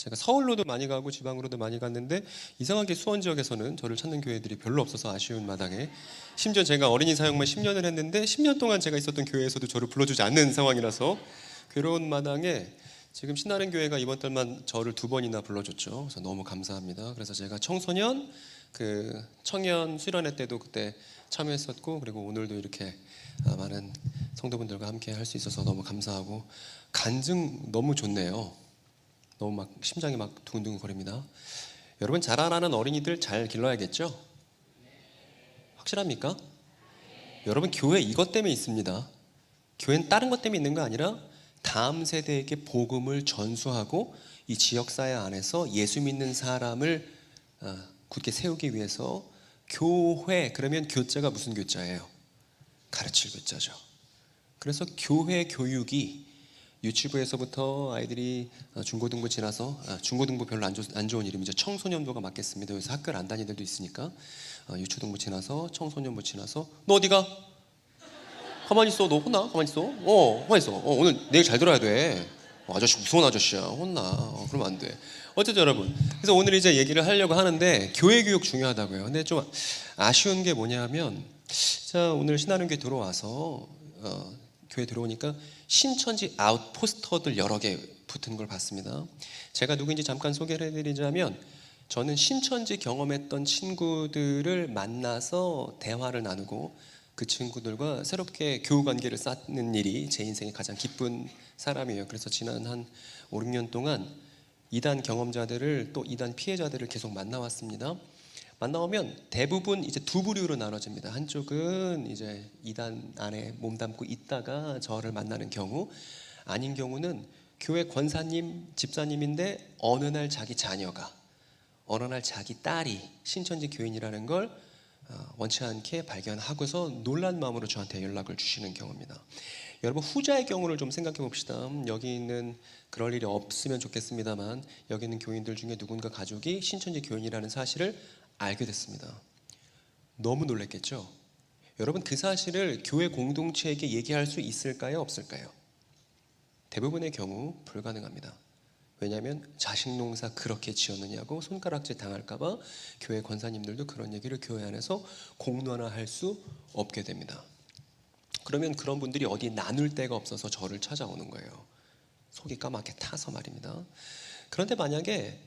제가 서울로도 많이 가고 지방으로도 많이 갔는데 이상하게 수원 지역에서는 저를 찾는 교회들이 별로 없어서 아쉬운 마당에, 심지어 제가 어린이 사역만 10년을 했는데 10년 동안 제가 있었던 교회에서도 저를 불러주지 않는 상황이라서 괴로운 마당에 지금 신나는 교회가 이번 달만 저를 2번이나 불러줬죠. 그래서 너무 감사합니다. 그래서 제가 청소년 청년 수련회 때도 그때 참여했었고, 그리고 오늘도 이렇게 많은 성도분들과 함께 할 수 있어서 너무 감사하고, 간증 너무 좋네요. 너무 막 심장이 막 두근두근 거립니다. 여러분, 자라나는 어린이들 잘 길러야겠죠? 확실합니까? 여러분, 교회 이것 때문에 있습니다. 교회는 다른 것 때문에 있는 거 아니라 다음 세대에게 복음을 전수하고 이 지역사회 안에서 예수 믿는 사람을 굳게 세우기 위해서, 교회 그러면 교자가 무슨 교자예요? 가르칠 교자죠. 그래서 교회 교육이 유치부에서부터 아이들이 중고등부 지나서, 중고등부 별로 안 좋은 이름이죠. 청소년부가 맞겠습니다. 여기서 학교를 안 다니는 애들도 있으니까 유초등부 지나서 청소년부 지나서, 너 어디가? 가만히 있어. 너 혼나? 가만히 있어. 가만히 있어. 오늘 내일 잘 들어야 돼. 아저씨 무서운 아저씨야. 혼나. 그러면 안 돼. 어쨌든 여러분, 그래서 오늘 이제 얘기를 하려고 하는데, 교회 교육 중요하다고요. 근데 좀 아쉬운 게 뭐냐면, 자, 오늘 신나는 교회 들어와서 교회 들어오니까 신천지 아웃포스터들 여러 개 붙은 걸 봤습니다. 제가 누구인지 잠깐 소개를 해드리자면, 저는 신천지 경험했던 친구들을 만나서 대화를 나누고 그 친구들과 새롭게 교우 관계를 쌓는 일이 제 인생의 가장 기쁜 사람이에요. 그래서 지난 한 5, 6년 동안 이단 경험자들을, 또 이단 피해자들을 계속 만나왔습니다. 만나오면 대부분 이제 2부류로 나눠집니다. 한쪽은 이제 이단 안에 몸담고 있다가 저를 만나는 경우, 아닌 경우는 교회 권사님, 집사님인데 어느 날 자기 자녀가, 어느 날 자기 딸이 신천지 교인이라는 걸 원치 않게 발견하고서 놀란 마음으로 저한테 연락을 주시는 경우입니다. 여러분, 후자의 경우를 좀 생각해 봅시다. 여기 있는, 그럴 일이 없으면 좋겠습니다만, 여기 있는 교인들 중에 누군가 가족이 신천지 교인이라는 사실을 알게 됐습니다. 너무 놀랐겠죠? 여러분, 그 사실을 교회 공동체에게 얘기할 수 있을까요? 없을까요? 대부분의 경우 불가능합니다. 왜냐하면 자식 농사 그렇게 지었느냐고 손가락질 당할까봐 교회 권사님들도 그런 얘기를 교회 안에서 공론화할 수 없게 됩니다. 그러면 그런 분들이 어디 나눌 데가 없어서 저를 찾아오는 거예요. 속이 까맣게 타서 말입니다. 그런데 만약에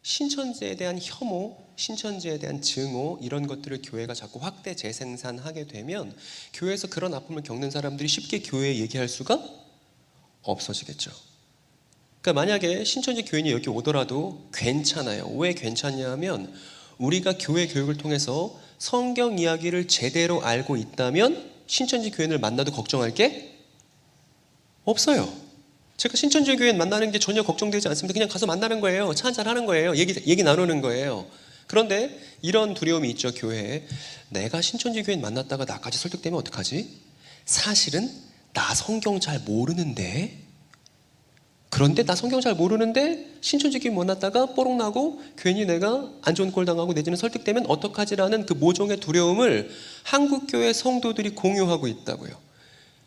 신천지에 대한 혐오, 신천지에 대한 증오, 이런 것들을 교회가 자꾸 확대 재생산하게 되면 교회에서 그런 아픔을 겪는 사람들이 쉽게 교회에 얘기할 수가 없어지겠죠. 그러니까 만약에 신천지 교인이 여기 오더라도 괜찮아요. 왜 괜찮냐 하면, 우리가 교회 교육을 통해서 성경 이야기를 제대로 알고 있다면 신천지 교인을 만나도 걱정할 게 없어요. 제가 신천지 교인 만나는 게 전혀 걱정되지 않습니다. 그냥 가서 만나는 거예요. 차 한잔 하는 거예요. 얘기 나누는 거예요. 그런데 이런 두려움이 있죠, 교회에. 내가 신천지 교인 만났다가 나까지 설득되면 어떡하지? 사실은 나 성경 잘 모르는데, 그런데 나 성경 잘 모르는데 신천지 교인 만났다가 뽀록 나고 괜히 내가 안 좋은 꼴 당하고 내지는 설득되면 어떡하지라는 그 모종의 두려움을 한국교회 성도들이 공유하고 있다고요.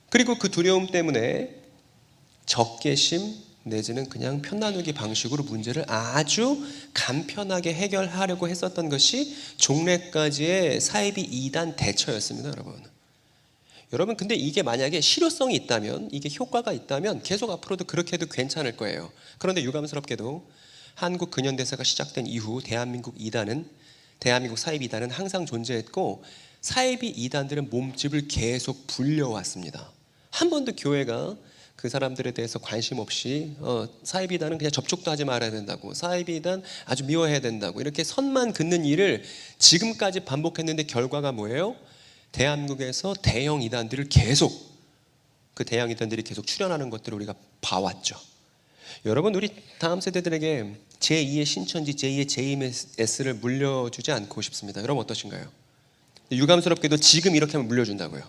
그리고 그 두려움 때문에 적개심 내지는 그냥 편나누기 방식으로 문제를 아주 간편하게 해결하려고 했었던 것이 종래까지의 사이비 2단 대처였습니다, 여러분. 여러분, 근데 이게 만약에 실효성이 있다면, 이게 효과가 있다면 계속 앞으로도 그렇게 해도 괜찮을 거예요. 그런데 유감스럽게도 한국 근현대사가 시작된 이후 대한민국 사이비 2단은 항상 존재했고, 사이비 2단들은 몸집을 계속 불려왔습니다. 한 번도 교회가 그 사람들에 대해서 관심 없이 사이비 2단은 그냥 접촉도 하지 말아야 된다고, 사이비 2단 아주 미워해야 된다고, 이렇게 선만 긋는 일을 지금까지 반복했는데 결과가 뭐예요? 대한민국에서 대형 이단들을 그 대형 이단들이 계속 출현하는 것들을 우리가 봐왔죠. 여러분, 우리 다음 세대들에게 제2의 신천지, 제2의 JMS를 물려주지 않고 싶습니다. 여러분 어떠신가요? 유감스럽게도 지금 이렇게 하면 물려준다고요.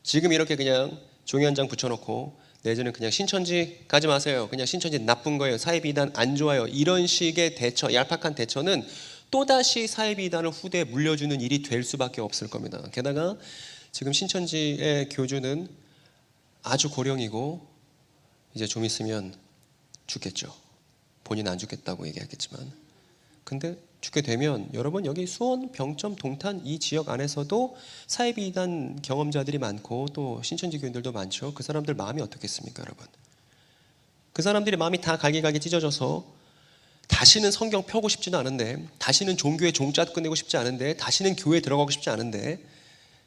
지금 이렇게 그냥 종이 한 장 붙여놓고, 내지는 그냥 신천지 가지 마세요, 그냥 신천지 나쁜 거예요, 사이비 이단 안 좋아요, 이런 식의 대처, 얄팍한 대처는 또다시 사이비 이단을 후대에 물려주는 일이 될 수밖에 없을 겁니다. 게다가 지금 신천지의 교주는 아주 고령이고 이제 좀 있으면 죽겠죠. 본인은 안 죽겠다고 얘기했겠지만. 근데 죽게 되면 여러분 여기 수원, 병점, 동탄 이 지역 안에서도 사이비 이단 경험자들이 많고 또 신천지 교인들도 많죠. 그 사람들 마음이 어떻겠습니까, 여러분? 그 사람들의 마음이 다 갈기갈기 찢어져서 다시는 성경 펴고 싶지도 않은데, 다시는 종교의 종자도 끝내고 싶지 않은데, 다시는 교회에 들어가고 싶지 않은데,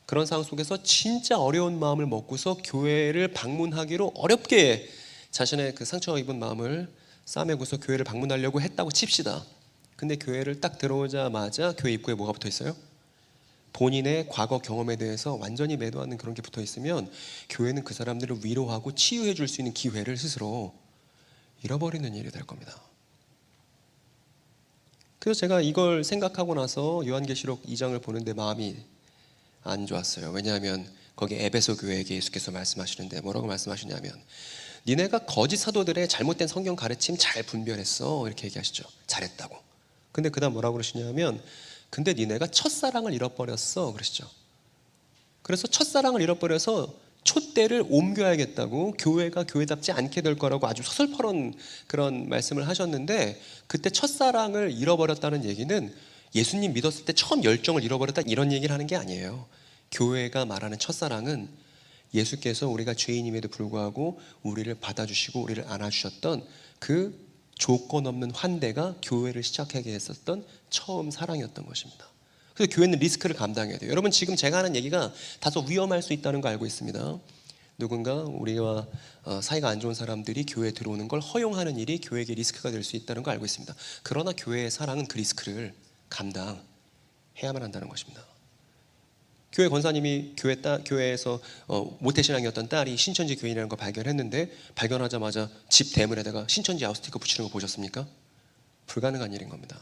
그런 상황 속에서 진짜 어려운 마음을 먹고서 교회를 방문하기로 어렵게 자신의 그 상처 입은 마음을 싸매고서 교회를 방문하려고 했다고 칩시다. 근데 교회를 딱 들어오자마자 교회 입구에 뭐가 붙어 있어요? 본인의 과거 경험에 대해서 완전히 매도하는 그런 게 붙어 있으면 교회는 그 사람들을 위로하고 치유해 줄 수 있는 기회를 스스로 잃어버리는 일이 될 겁니다. 그래서 제가 이걸 생각하고 나서 요한계시록 2장을 보는데 마음이 안 좋았어요. 왜냐하면 거기 에베소 교회에게 예수께서 말씀하시는데 뭐라고 말씀하시냐면, 니네가 거짓 사도들의 잘못된 성경 가르침 잘 분별했어, 이렇게 얘기하시죠. 잘했다고. 근데 그 다음 뭐라고 그러시냐면, 근데 니네가 첫사랑을 잃어버렸어, 그러시죠. 그래서 첫사랑을 잃어버려서 촛대를 옮겨야겠다고, 교회가 교회답지 않게 될 거라고 아주 서슬퍼런 그런 말씀을 하셨는데, 그때 첫사랑을 잃어버렸다는 얘기는 예수님 믿었을 때 처음 열정을 잃어버렸다 이런 얘기를 하는 게 아니에요. 교회가 말하는 첫사랑은 예수께서 우리가 죄인임에도 불구하고 우리를 받아주시고 우리를 안아주셨던 그 조건 없는 환대가 교회를 시작하게 했었던 처음 사랑이었던 것입니다. 그래서 교회는 리스크를 감당해야 돼요. 여러분, 지금 제가 하는 얘기가 다소 위험할 수 있다는 거 알고 있습니다. 누군가 우리와 사이가 안 좋은 사람들이 교회에 들어오는 걸 허용하는 일이 교회에게 리스크가 될 수 있다는 거 알고 있습니다. 그러나 교회의 사랑은 그 리스크를 감당해야만 한다는 것입니다. 교회 권사님이 교회에서 모태신앙이었던 딸이 신천지 교인이라는 걸 발견했는데, 발견하자마자 집 대문에다가 신천지 아웃스티커 붙이는 거 보셨습니까? 불가능한 일인 겁니다.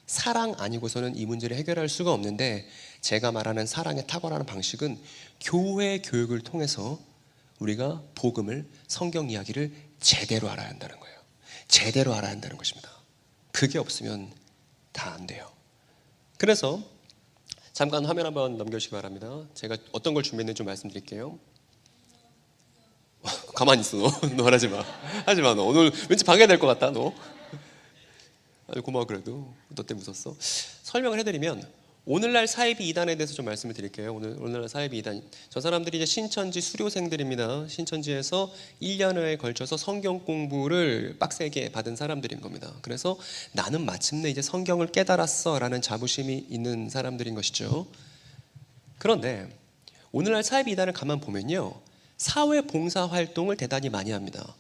사랑 아니고서는 이 문제를 해결할 수가 없는데, 제가 말하는 사랑의 탁월한 방식은 교회 교육을 통해서 우리가 복음을, 성경 이야기를 제대로 알아야 한다는 거예요. 제대로 알아야 한다는 것입니다. 그게 없으면 다 안 돼요. 그래서 잠깐 화면 한번 넘겨주시기 바랍니다. 제가 어떤 걸 준비했는지 좀 말씀드릴게요. 가만히 있어, 너 하지 마. 하지 마, 너. 오늘 왠지 방해될 것 같다, 너. 아주 고마워. 그래도 너 때문에 웃었어. 설명을 해드리면, 오늘날 사이비 이단에 대해서 좀 말씀을 드릴게요. 오늘날 사이비 이단, 저 사람들이 이제 신천지 수료생들입니다. 신천지에서 1년에 걸쳐서 성경 공부를 빡세게 받은 사람들인 겁니다. 그래서 나는 마침내 이제 성경을 깨달았어 라는 자부심이 있는 사람들인 것이죠. 그런데 오늘날 사이비 이단을 가만 보면요, 사회 봉사 활동을 대단히 많이 합니다.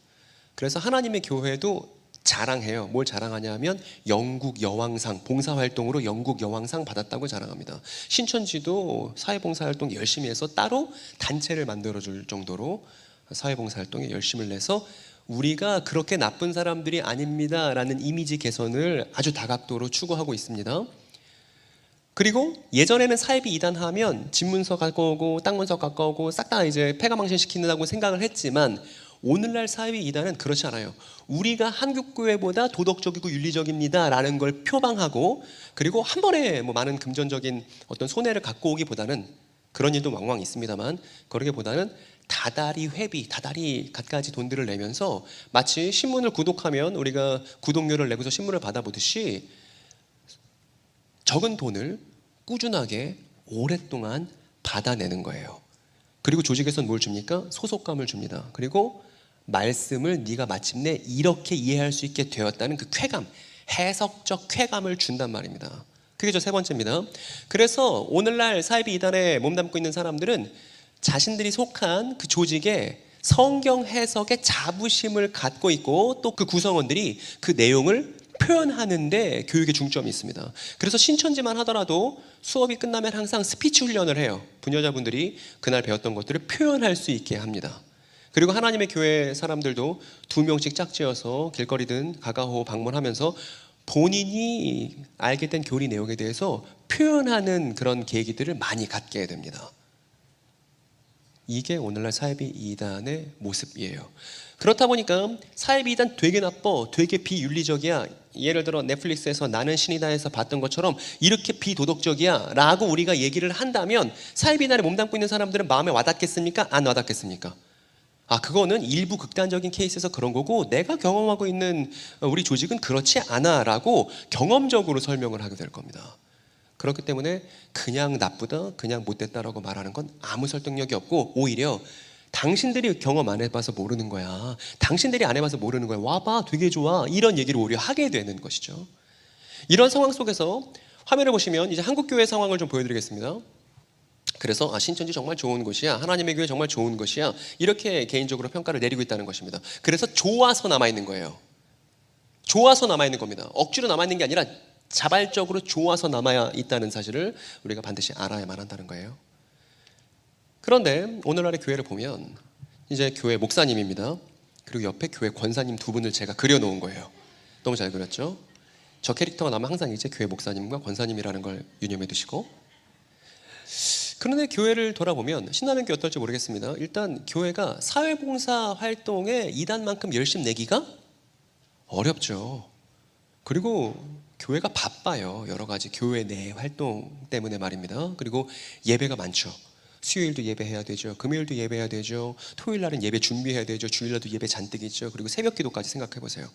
그래서 하나님의 교회도 자랑해요. 뭘 자랑하냐 하면 영국 여왕상, 봉사활동으로 영국 여왕상 받았다고 자랑합니다. 신천지도 사회봉사활동 열심히 해서 따로 단체를 만들어줄 정도로 사회봉사활동에 열심을 내서 우리가 그렇게 나쁜 사람들이 아닙니다 라는 이미지 개선을 아주 다각도로 추구하고 있습니다. 그리고 예전에는 사이비 이단하면 집문서 갖고 오고 땅문서 갖고 오고 싹 다 이제 폐가망신 시키는다고 생각을 했지만, 오늘날 사이비 이단은 그렇지 않아요. 우리가 한국교회보다 도덕적이고 윤리적입니다 라는 걸 표방하고, 그리고 한 번에 뭐 많은 금전적인 어떤 손해를 갖고 오기보다는, 그런 일도 왕왕 있습니다만, 그러기보다는 다달이 회비, 다달이 갖가지 돈들을 내면서 마치 신문을 구독하면 우리가 구독료를 내고서 신문을 받아보듯이 적은 돈을 꾸준하게 오랫동안 받아내는 거예요. 그리고 조직에서는 뭘 줍니까? 소속감을 줍니다. 그리고 말씀을 네가 마침내 이렇게 이해할 수 있게 되었다는 그 쾌감, 해석적 쾌감을 준단 말입니다. 그게 저 세 번째입니다. 그래서 오늘날 사이비 이단에 몸담고 있는 사람들은 자신들이 속한 그 조직에 성경 해석의 자부심을 갖고 있고, 또 그 구성원들이 그 내용을 표현하는데 교육에 중점이 있습니다. 그래서 신천지만 하더라도 수업이 끝나면 항상 스피치 훈련을 해요. 부녀자분들이 그날 배웠던 것들을 표현할 수 있게 합니다. 그리고 하나님의 교회 사람들도 2명씩 짝지어서 길거리든 가가호 방문하면서 본인이 알게 된 교리 내용에 대해서 표현하는 그런 계기들을 많이 갖게 됩니다. 이게 오늘날 사이비 이단의 모습이에요. 그렇다 보니까 사이비 이단 되게 나빠, 되게 비윤리적이야, 예를 들어 넷플릭스에서 나는 신이다에서 봤던 것처럼 이렇게 비도덕적이야 라고 우리가 얘기를 한다면, 사이비 이단에 몸담고 있는 사람들은 마음에 와닿겠습니까? 안 와닿겠습니까? 그거는 일부 극단적인 케이스에서 그런 거고 내가 경험하고 있는 우리 조직은 그렇지 않아 라고 경험적으로 설명을 하게 될 겁니다. 그렇기 때문에 그냥 나쁘다, 그냥 못됐다라고 말하는 건 아무 설득력이 없고 오히려 당신들이 경험 안 해봐서 모르는 거야. 당신들이 안 해봐서 모르는 거야. 와봐, 되게 좋아. 이런 얘기를 오히려 하게 되는 것이죠. 이런 상황 속에서 화면을 보시면 이제 한국교회 상황을 좀 보여드리겠습니다. 그래서 신천지 정말 좋은 곳이야. 하나님의 교회 정말 좋은 곳이야. 이렇게 개인적으로 평가를 내리고 있다는 것입니다. 그래서 좋아서 남아있는 거예요. 좋아서 남아있는 겁니다. 억지로 남아있는 게 아니라 자발적으로 좋아서 남아 있다는 사실을 우리가 반드시 알아야만 한다는 거예요. 그런데 오늘날의 교회를 보면 이제 교회 목사님입니다. 그리고 옆에 교회 권사님 두 분을 제가 그려놓은 거예요. 너무 잘 그렸죠? 저 캐릭터가 나면 항상 이제 교회 목사님과 권사님이라는 걸 유념해 두시고, 그런데 교회를 돌아보면 신라면 교회 어떨지 모르겠습니다. 일단 교회가 사회봉사 활동에 이단만큼 열심 내기가 어렵죠. 그리고 교회가 바빠요. 여러 가지 교회 내 활동 때문에 말입니다. 그리고 예배가 많죠. 수요일도 예배해야 되죠. 금요일도 예배해야 되죠. 토요일 날은 예배 준비해야 되죠. 주일날도 예배 잔뜩 있죠. 그리고 새벽 기도까지 생각해 보세요.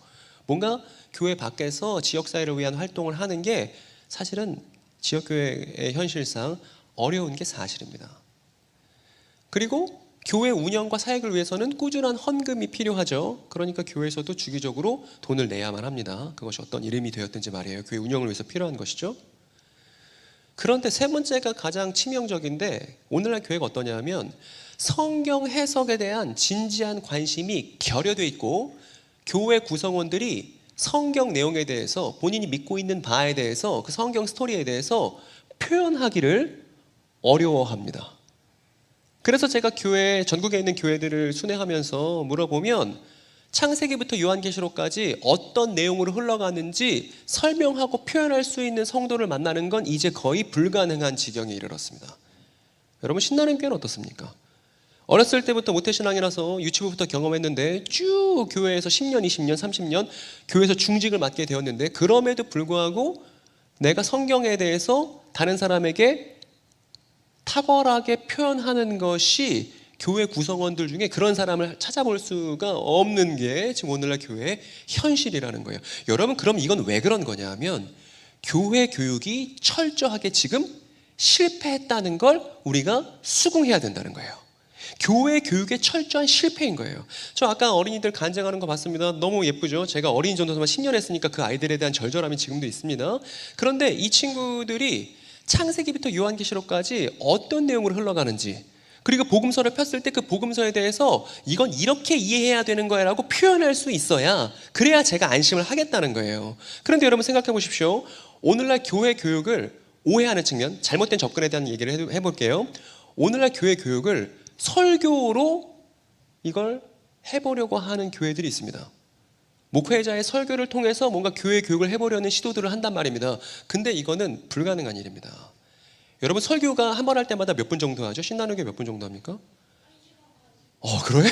뭔가 교회 밖에서 지역사회를 위한 활동을 하는 게 사실은 지역교회의 현실상 어려운 게 사실입니다. 그리고 교회 운영과 사역을 위해서는 꾸준한 헌금이 필요하죠. 그러니까 교회에서도 주기적으로 돈을 내야만 합니다. 그것이 어떤 이름이 되었든지 말이에요. 교회 운영을 위해서 필요한 것이죠. 그런데 세 번째가 가장 치명적인데 오늘날 교회가 어떠냐 하면 성경 해석에 대한 진지한 관심이 결여되어 있고 교회 구성원들이 성경 내용에 대해서 본인이 믿고 있는 바에 대해서 그 성경 스토리에 대해서 표현하기를 어려워합니다. 그래서 제가 교회 전국에 있는 교회들을 순회하면서 물어보면 창세기부터 요한계시록까지 어떤 내용으로 흘러가는지 설명하고 표현할 수 있는 성도를 만나는 건 이제 거의 불가능한 지경에 이르렀습니다. 여러분 신나는 교회는 어떻습니까? 어렸을 때부터 모태신앙이라서 유치부부터 경험했는데 쭉 교회에서 10년, 20년, 30년 교회에서 중직을 맡게 되었는데 그럼에도 불구하고 내가 성경에 대해서 다른 사람에게 탁월하게 표현하는 것이 교회 구성원들 중에 그런 사람을 찾아볼 수가 없는 게 지금 오늘날 교회의 현실이라는 거예요. 여러분 그럼 이건 왜 그런 거냐 하면 교회 교육이 철저하게 지금 실패했다는 걸 우리가 수긍해야 된다는 거예요. 교회 교육의 철저한 실패인 거예요. 저 아까 어린이들 간증하는 거 봤습니다. 너무 예쁘죠? 제가 어린이 전도사만 10년 했으니까 그 아이들에 대한 절절함이 지금도 있습니다. 그런데 이 친구들이 창세기부터 요한계시록까지 어떤 내용으로 흘러가는지 그리고 복음서를 폈을 때 그 복음서에 대해서 이건 이렇게 이해해야 되는 거야 라고 표현할 수 있어야 그래야 제가 안심을 하겠다는 거예요. 그런데 여러분 생각해 보십시오. 오늘날 교회 교육을 오해하는 측면, 잘못된 접근에 대한 얘기를 해볼게요. 오늘날 교회 교육을 설교로 이걸 해보려고 하는 교회들이 있습니다. 목회자의 설교를 통해서 뭔가 교회 교육을 해보려는 시도들을 한단 말입니다. 근데 이거는 불가능한 일입니다. 여러분 설교가 한 번 할 때마다 몇 분 정도 하죠? 신나는 게 몇 분 정도 합니까? 그래?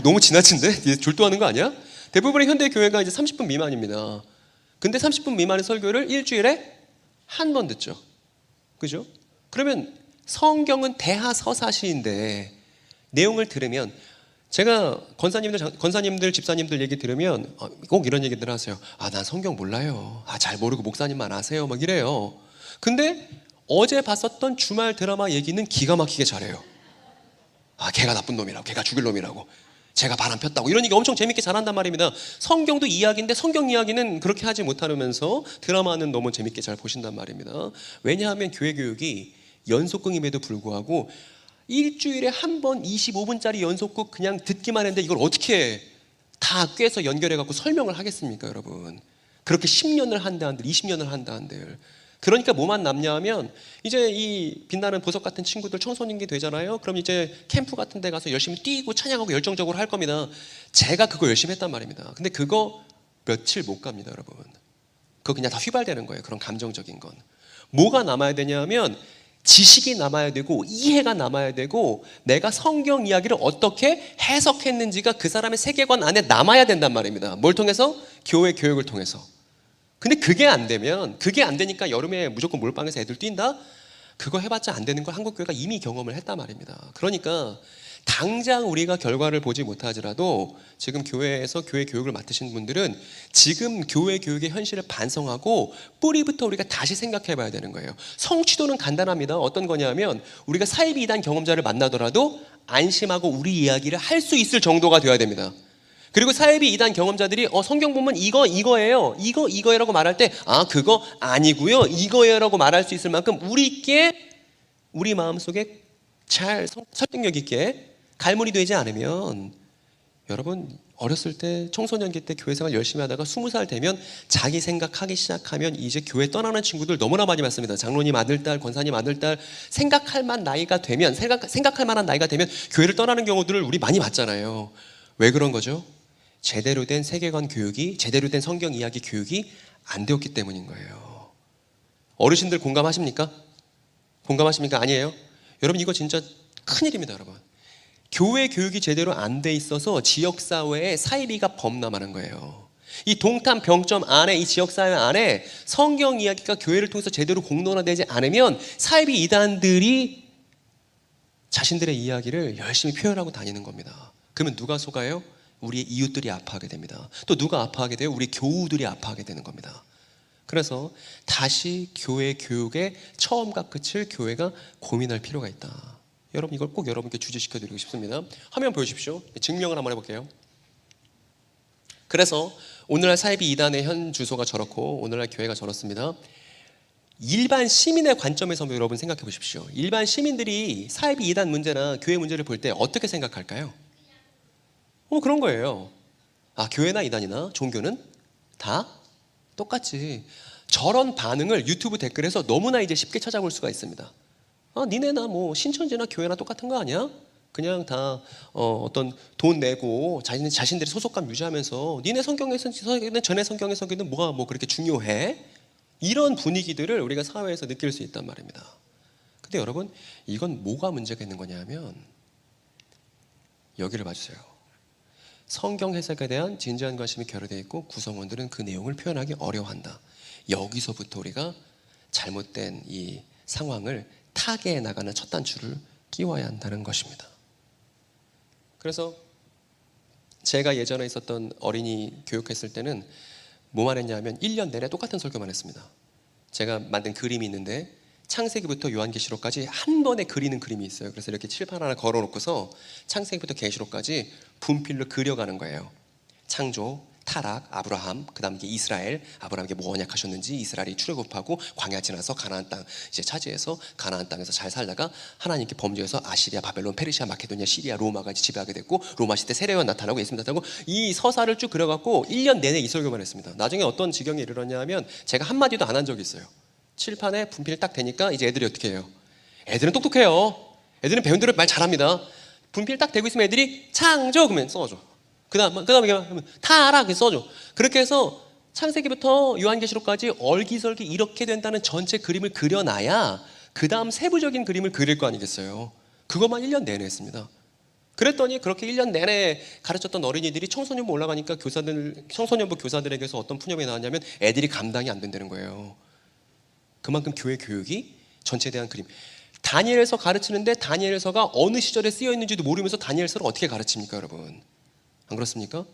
너무 지나친데? 졸도하는 거 아니야? 대부분의 현대 교회가 이제 30분 미만입니다. 근데 30분 미만의 설교를 일주일에 한 번 듣죠. 그죠? 그러면 성경은 대하서사시인데 내용을 들으면 제가 권사님들, 집사님들 얘기 들으면 꼭 이런 얘기들 하세요. 난 성경 몰라요. 잘 모르고 목사님만 아세요. 막 이래요. 근데 어제 봤었던 주말 드라마 얘기는 기가 막히게 잘해요. 걔가 나쁜 놈이라고, 걔가 죽일 놈이라고, 제가 바람 폈다고 이런 얘기 엄청 재밌게 잘한단 말입니다. 성경도 이야기인데 성경 이야기는 그렇게 하지 못하면서 드라마는 너무 재밌게 잘 보신단 말입니다. 왜냐하면 교회 교육이 연속극임에도 불구하고 일주일에 한 번 25분짜리 연속극 그냥 듣기만 했는데 이걸 어떻게 다 꿰서 연결해갖고 설명을 하겠습니까 여러분. 그렇게 10년을 한다 한들 20년을 한다 한들. 그러니까 뭐만 남냐 하면 이제 이 빛나는 보석 같은 친구들 청소년기 되잖아요. 그럼 이제 캠프 같은 데 가서 열심히 뛰고 찬양하고 열정적으로 할 겁니다. 제가 그거 열심히 했단 말입니다. 근데 그거 며칠 못 갑니다 여러분. 그거 그냥 다 휘발되는 거예요. 그런 감정적인 건. 뭐가 남아야 되냐 하면 지식이 남아야 되고 이해가 남아야 되고 내가 성경 이야기를 어떻게 해석했는지가 그 사람의 세계관 안에 남아야 된단 말입니다. 뭘 통해서? 교회 교육을 통해서. 근데 그게 안 되니까 여름에 무조건 몰빵해서 애들 뛴다? 그거 해봤자 안 되는 걸 한국교회가 이미 경험을 했단 말입니다. 그러니까 당장 우리가 결과를 보지 못하더라도 지금 교회에서 교회 교육을 맡으신 분들은 지금 교회 교육의 현실을 반성하고 뿌리부터 우리가 다시 생각해 봐야 되는 거예요. 성취도는 간단합니다. 어떤 거냐면 우리가 사이비 이단 경험자를 만나더라도 안심하고 우리 이야기를 할 수 있을 정도가 되어야 됩니다. 그리고 사이비 이단 경험자들이 성경 보면 이거예요. 이거예요라고 말할 때 그거 아니고요. 이거예요라고 말할 수 있을 만큼 우리 마음속에 잘 설득력 있게 갈무리 되지 않으면, 여러분 어렸을 때 청소년기 때 교회 생활 열심히 하다가 20살 되면 자기 생각하기 시작하면 이제 교회 떠나는 친구들 너무나 많이 봤습니다. 장로님 아들딸, 권사님 아들딸 생각할 만한 나이가 되면 교회를 떠나는 경우들을 우리 많이 봤잖아요. 왜 그런 거죠? 제대로 된 세계관 교육이, 제대로 된 성경 이야기 교육이 안 되었기 때문인 거예요. 어르신들 공감하십니까? 아니에요? 여러분 이거 진짜 큰일입니다. 여러분, 교회 교육이 제대로 안 돼 있어서 지역사회에 사이비가 범람하는 거예요. 이 동탄 병점 안에, 이 지역사회 안에 성경 이야기가 교회를 통해서 제대로 공론화되지 않으면 사이비 이단들이 자신들의 이야기를 열심히 표현하고 다니는 겁니다. 그러면 누가 속아요? 우리의 이웃들이 아파하게 됩니다. 또 누가 아파하게 돼요? 우리 교우들이 아파하게 되는 겁니다. 그래서 다시 교회 교육의 처음과 끝을 교회가 고민할 필요가 있다. 여러분 이걸 꼭 여러분께 주제시켜 드리고 싶습니다. 화면 보여주십시오. 증명을 한번 해볼게요. 그래서 오늘날 사이비 이단의 현 주소가 저렇고 오늘날 교회가 저렇습니다. 일반 시민의 관점에서 여러분 생각해 보십시오. 일반 시민들이 사이비 이단 문제나 교회 문제를 볼 때 어떻게 생각할까요? 그런 거예요. 교회나 이단이나 종교는 다 똑같지. 저런 반응을 유튜브 댓글에서 너무나 이제 쉽게 찾아볼 수가 있습니다. 니네나 뭐 신천지나 교회나 똑같은 거 아니야? 그냥 다 어떤 돈 내고 자신들의 소속감 유지하면서 니네 성경에서는 전에 성경에서는 뭐가 뭐 그렇게 중요해? 이런 분위기들을 우리가 사회에서 느낄 수 있단 말입니다. 근데 여러분 이건 뭐가 문제가 있는 거냐면 여기를 봐주세요. 성경 해석에 대한 진지한 관심이 결여되어 있고 구성원들은 그 내용을 표현하기 어려워한다. 여기서부터 우리가 잘못된 이 상황을 타개해 나가는 첫 단추를 끼워야 한다는 것입니다. 그래서 제가 예전에 있었던 어린이 교육했을 때는 뭐만 했냐면 1년 내내 똑같은 설교만 했습니다. 제가 만든 그림이 있는데 창세기부터 요한계시록까지 한 번에 그리는 그림이 있어요. 그래서 이렇게 칠판 하나 걸어놓고서 창세기부터 계시록까지 분필로 그려가는 거예요. 창조, 타락, 아브라함, 그 다음 이스라엘, 아브라함에게 뭐 언약하셨는지, 이스라엘이 출애굽하고 광야 지나서 가나안 땅 이제 차지해서 가나안 땅에서 잘 살다가 하나님께 범죄해서 아시리아, 바벨론, 페르시아, 마케도니아, 시리아, 로마가 지배하게 됐고 로마 시대 세례요한 나타나고 예수님 나타나고 이 서사를 쭉 그려갖고 1년 내내 이 설교만 했습니다. 나중에 어떤 지경에 이르렀냐 하면 제가 한마디도 안 한 적이 있어요. 칠판에 분필 딱 대니까 이제 애들이 어떻게 해요? 애들은 똑똑해요. 애들은 배운 대로 말 잘합니다. 분필 딱 대고 있으면 애들이 창조 그러면 써줘. 그 다음에 타락 이렇게 써줘. 그렇게 해서 창세기부터 요한계시록까지 얼기설기 이렇게 된다는 전체 그림을 그려놔야 그 다음 세부적인 그림을 그릴 거 아니겠어요. 그것만 1년 내내 했습니다. 그랬더니 그렇게 1년 내내 가르쳤던 어린이들이 청소년부 올라가니까 청소년부 교사들에게서 어떤 푸념이 나왔냐면 애들이 감당이 안 된다는 거예요. 그만큼 교회 교육이 전체에 대한 그림. 다니엘서 가르치는데 다니엘서가 어느 시절에 쓰여 있는지도 모르면서 다니엘서를 어떻게 가르칩니까, 여러분? 안 그렇습니까?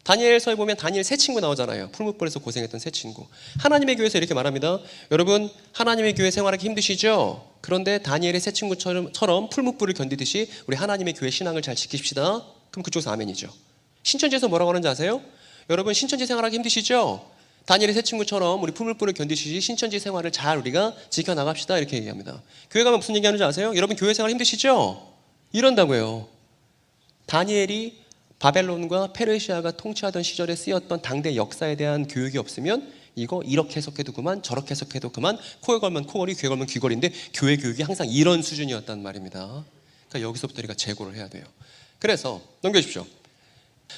다니엘서에 보면 다니엘 세 친구 나오잖아요. 풀무불에서 고생했던 세 친구. 하나님의 교회에서 이렇게 말합니다. 여러분 하나님의 교회 생활하기 힘드시죠? 그런데 다니엘의 세 친구처럼 풀무불을 견디듯이 우리 하나님의 교회 신앙을 잘 지킵시다. 그럼 그쪽에서 아멘이죠. 신천지에서 뭐라고 하는지 아세요? 여러분 신천지 생활하기 힘드시죠? 다니엘의 세 친구처럼 우리 풀무불을 견디시지 신천지 생활을 잘 우리가 지켜나갑시다. 이렇게 얘기합니다. 교회 가면 무슨 얘기하는지 아세요? 여러분 교회 생활 힘드시죠? 이런다고요. 다니엘이 바벨론과 페르시아가 통치하던 시절에 쓰였던 당대 역사에 대한 교육이 없으면 이거 이렇게 해석해도 그만 저렇게 해석해도 그만 코에 걸면 코걸이 귀에 걸면 귀걸이인데 교회 교육이 항상 이런 수준이었단 말입니다. 그러니까 여기서부터 우리가 재고를 해야 돼요. 그래서 넘겨주십시오.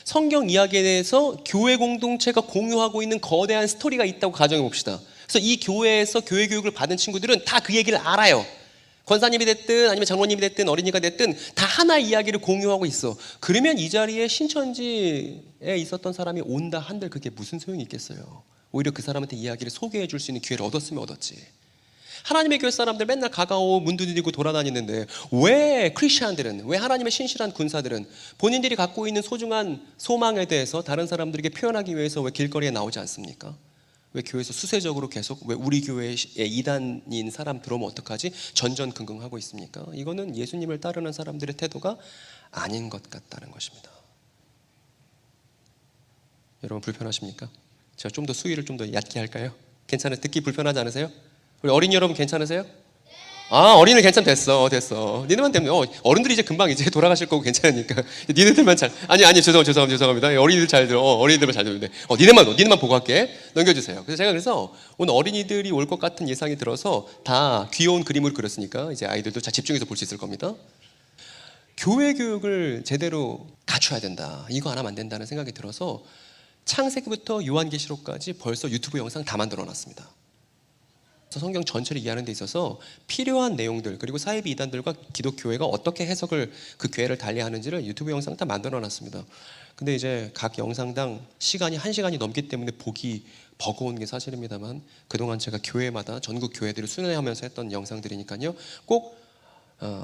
성경 이야기에 대해서 교회 공동체가 공유하고 있는 거대한 스토리가 있다고 가정해 봅시다. 그래서 이 교회에서 교회 교육을 받은 친구들은 다 그 얘기를 알아요. 권사님이 됐든 아니면 장로님이 됐든 어린이가 됐든 다 하나의 이야기를 공유하고 있어. 그러면 이 자리에 신천지에 있었던 사람이 온다 한들 그게 무슨 소용이 있겠어요. 오히려 그 사람한테 이야기를 소개해 줄 수 있는 기회를 얻었으면 얻었지. 하나님의 교회 사람들 맨날 가가오 문 두드리고 돌아다니는데 왜 크리스천들은, 왜 하나님의 신실한 군사들은 본인들이 갖고 있는 소중한 소망에 대해서 다른 사람들에게 표현하기 위해서 왜 길거리에 나오지 않습니까? 왜 교회에서 수세적으로 계속 왜 우리 교회에 이단인 사람 들어오면 어떡하지? 전전긍긍하고 있습니까? 이거는 예수님을 따르는 사람들의 태도가 아닌 것 같다는 것입니다. 여러분 불편하십니까? 제가 좀 더 수위를 좀 더 얕게 할까요? 괜찮아요? 듣기 불편하지 않으세요? 우리 어린이 여러분 괜찮으세요? 아, 어린이는 괜찮됐어. 됐어. 니네만 되면 어른들이 이제 금방 이제 돌아가실 거고 괜찮으니까 니네들만 잘. 아니 죄송합니다. 어린이들 잘 들어. 어린이들만 잘 들는데 니네만 보고 할게. 넘겨주세요. 그래서 제가 오늘 어린이들이 올 것 같은 예상이 들어서 다 귀여운 그림을 그렸으니까 이제 아이들도 잘 집중해서 볼 수 있을 겁니다. 교회 교육을 제대로 갖춰야 된다. 이거 안 하면 안 된다는 생각이 들어서 창세기부터 요한계시록까지 벌써 유튜브 영상 다 만들어 놨습니다. 성경 전체를 이해하는 데 있어서 필요한 내용들, 그리고 사이비 이단들과 기독교회가 어떻게 해석을 그 교회를 달리하는지를 유튜브 영상 다 만들어 놨습니다. 근데 이제 각 영상당 시간이 1시간이 넘기 때문에 보기 버거운 게 사실입니다만, 그동안 제가 교회마다 전국 교회들을 순회하면서 했던 영상들이니까요, 꼭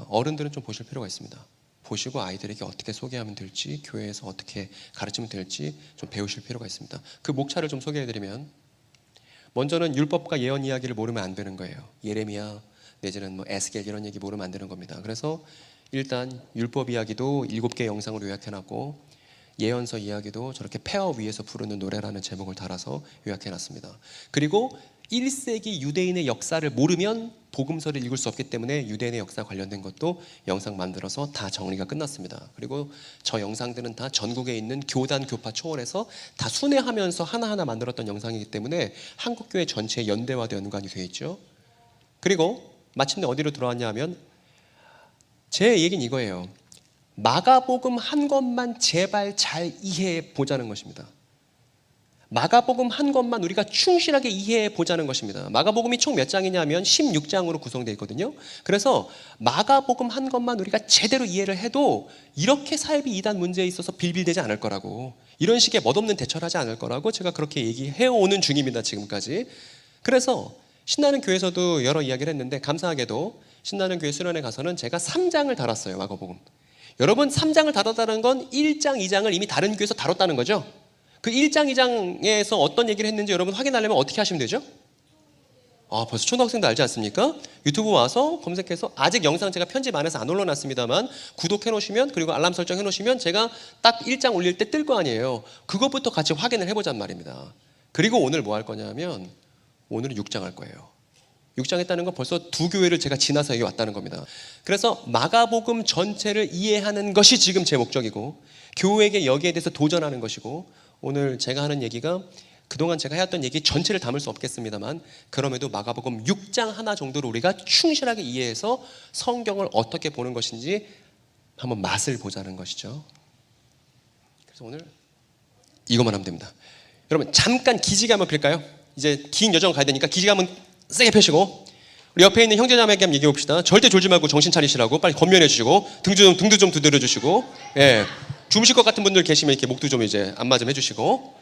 어른들은 좀 보실 필요가 있습니다. 보시고 아이들에게 어떻게 소개하면 될지, 교회에서 어떻게 가르치면 될지 좀 배우실 필요가 있습니다. 그 목차를 좀 소개해드리면, 먼저는 율법과 예언 이야기를 모르면 안 되는 거예요. 예레미야 내지는 에스겔 이런 얘기 모르면 안 되는 겁니다. 그래서 일단 율법 이야기도 7개 영상으로 요약해놨고, 예언서 이야기도 저렇게 폐허 위에서 부르는 노래라는 제목을 달아서 요약해놨습니다. 그리고 1세기 유대인의 역사를 모르면 복음서를 읽을 수 없기 때문에 유대인의 역사 관련된 것도 영상 만들어서 다 정리가 끝났습니다. 그리고 저 영상들은 다 전국에 있는 교단 교파 초월해서 다 순회하면서 하나하나 만들었던 영상이기 때문에 한국교회 전체에 연대와도 연관이 되어 있죠. 그리고 마침내 어디로 들어왔냐 하면, 제 얘기는 이거예요. 마가복음 한 권만 제발 잘 이해해 보자는 것입니다. 마가복음 한 권만 우리가 충실하게 이해해 보자는 것입니다. 마가복음이 총 몇 장이냐면 16장으로 구성되어 있거든요. 그래서 마가복음 한 권만 우리가 제대로 이해를 해도 이렇게 사이비 이단 문제에 있어서 빌빌대지 않을 거라고, 이런 식의 멋없는 대처를 하지 않을 거라고 제가 그렇게 얘기해오는 중입니다, 지금까지. 그래서 신나는 교회에서도 여러 이야기를 했는데, 감사하게도 신나는 교회 수련회 가서는 제가 3장을 달았어요, 마가복음. 여러분, 3장을 다뤘다는 건 1장, 2장을 이미 다른 교회에서 다뤘다는 거죠. 그 1장, 2장에서 어떤 얘기를 했는지 여러분 확인하려면 어떻게 하시면 되죠? 벌써 초등학생도 알지 않습니까? 유튜브 와서 검색해서, 아직 영상 제가 편집 안 해서 안 올려놨습니다만 구독해 놓으시면, 그리고 알람 설정 해 놓으시면 제가 딱 1장 올릴 때 뜰 거 아니에요. 그것부터 같이 확인을 해보잔 말입니다. 그리고 오늘 뭐 할 거냐면, 오늘은 6장 할 거예요. 6장 했다는 건 벌써 2교회를 제가 지나서 여기 왔다는 겁니다. 그래서 마가복음 전체를 이해하는 것이 지금 제 목적이고, 교회에게 여기에 대해서 도전하는 것이고, 오늘 제가 하는 얘기가 그동안 제가 해왔던 얘기 전체를 담을 수 없겠습니다만, 그럼에도 마가복음 6장 하나 정도로 우리가 충실하게 이해해서 성경을 어떻게 보는 것인지 한번 맛을 보자는 것이죠. 그래서 오늘 이것만 하면 됩니다. 여러분, 잠깐 기지개 한번 펼까요? 이제 긴 여정 가야 되니까 기지개 한번 세게 펴시고, 우리 옆에 있는 형제자매에게 한번 얘기해 봅시다. 절대 졸지 말고 정신 차리시라고 빨리 권면해 주시고, 등도 좀 두드려 주시고, 예. 주무실 것 같은 분들 계시면 이렇게 목도 좀 이제 안마 좀 해주시고.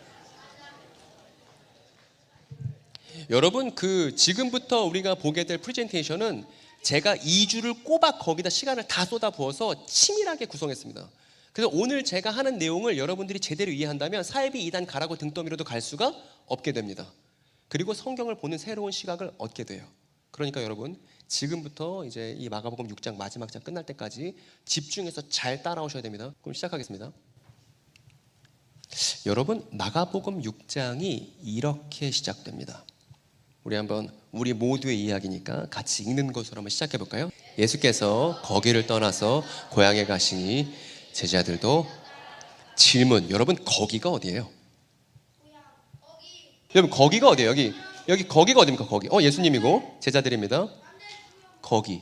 여러분, 지금부터 우리가 보게 될 프레젠테이션은 제가 2주를 꼬박 거기다 시간을 다 쏟아부어서 치밀하게 구성했습니다. 그래서 오늘 제가 하는 내용을 여러분들이 제대로 이해한다면 사이비 이단 가라고 등 떠밀어도 갈 수가 없게 됩니다. 그리고 성경을 보는 새로운 시각을 얻게 돼요. 그러니까 여러분, 지금부터 이제 이 마가복음 6장 마지막 장 끝날 때까지 집중해서 잘 따라오셔야 됩니다. 그럼 시작하겠습니다. 여러분, 마가복음 6장이 이렇게 시작됩니다. 우리 모두의 이야기니까 같이 읽는 것으로 한번 시작해 볼까요? 예수께서 거기를 떠나서 고향에 가시니 제자들도 질문. 여러분, 거기가 어디예요? 여러분, 거기가 어디예요? 여기 거기가 어디입니까? 거기. 예수님이고 제자들입니다. 거기.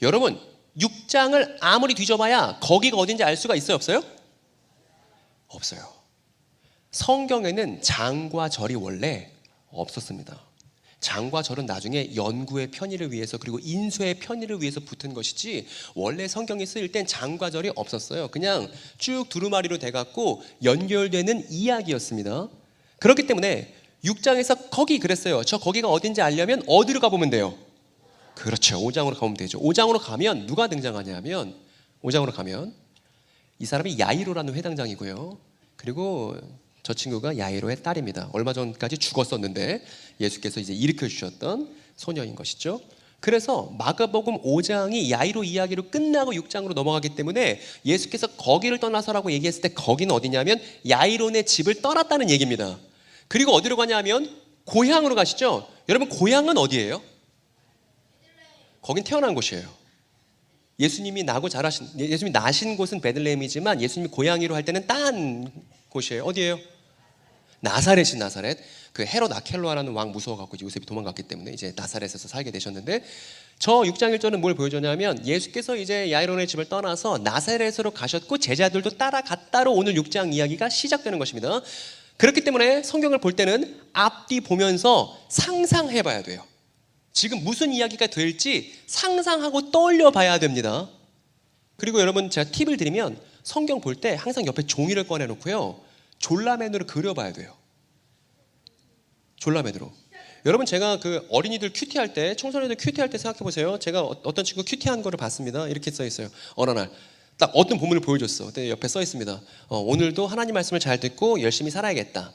여러분, 6장을 아무리 뒤져봐야 거기가 어딘지 알 수가 있어요, 없어요? 없어요. 성경에는 장과 절이 원래 없었습니다. 장과 절은 나중에 연구의 편의를 위해서, 그리고 인쇄의 편의를 위해서 붙은 것이지, 원래 성경이 쓰일 땐 장과 절이 없었어요. 그냥 쭉 두루마리로 돼갖고 연결되는 이야기였습니다. 그렇기 때문에 6장에서 거기 그랬어요. 저 거기가 어딘지 알려면 어디로 가보면 돼요? 그렇죠. 5장으로 가면 되죠. 5장으로 가면 누가 등장하냐면 5장으로 가면 이 사람이 야이로라는 회당장이고요. 그리고 저 친구가 야이로의 딸입니다. 얼마 전까지 죽었었는데 예수께서 이제 일으켜 주셨던 소녀인 것이죠. 그래서 마가복음 5장이 야이로 이야기로 끝나고 6장으로 넘어가기 때문에 예수께서 거기를 떠나서라고 얘기했을 때 거기는 어디냐면 야이로네 집을 떠났다는 얘기입니다. 그리고 어디로 가냐면 고향으로 가시죠. 여러분 고향은 어디예요? 거긴 태어난 곳이에요. 예수님이 나신 곳은 베들레헴이지만 예수님이 고향이로 할 때는 딴 곳이에요. 어디예요? 나사렛이 나사렛. 그 헤롯 아켈로아라는 왕 무서워갖고 요셉이 도망갔기 때문에 이제 나사렛에서 살게 되셨는데 저 6장 1절은 뭘 보여주냐면 예수께서 이제 야이로네 집을 떠나서 나사렛으로 가셨고 제자들도 따라갔다로 오늘 6장 이야기가 시작되는 것입니다. 그렇기 때문에 성경을 볼 때는 앞뒤 보면서 상상해 봐야 돼요. 지금 무슨 이야기가 될지 상상하고 떠올려 봐야 됩니다. 그리고 여러분 제가 팁을 드리면 성경 볼 때 항상 옆에 종이를 꺼내놓고요. 졸라맨으로 그려봐야 돼요. 졸라맨으로. 여러분 제가 그 어린이들 큐티할 때 청소년들 큐티할 때 생각해 보세요. 제가 어떤 친구 큐티한 거를 봤습니다. 이렇게 써 있어요. 어느 날 딱 어떤 본문을 보여줬어. 그때 옆에 써 있습니다. 오늘도 하나님 말씀을 잘 듣고 열심히 살아야겠다.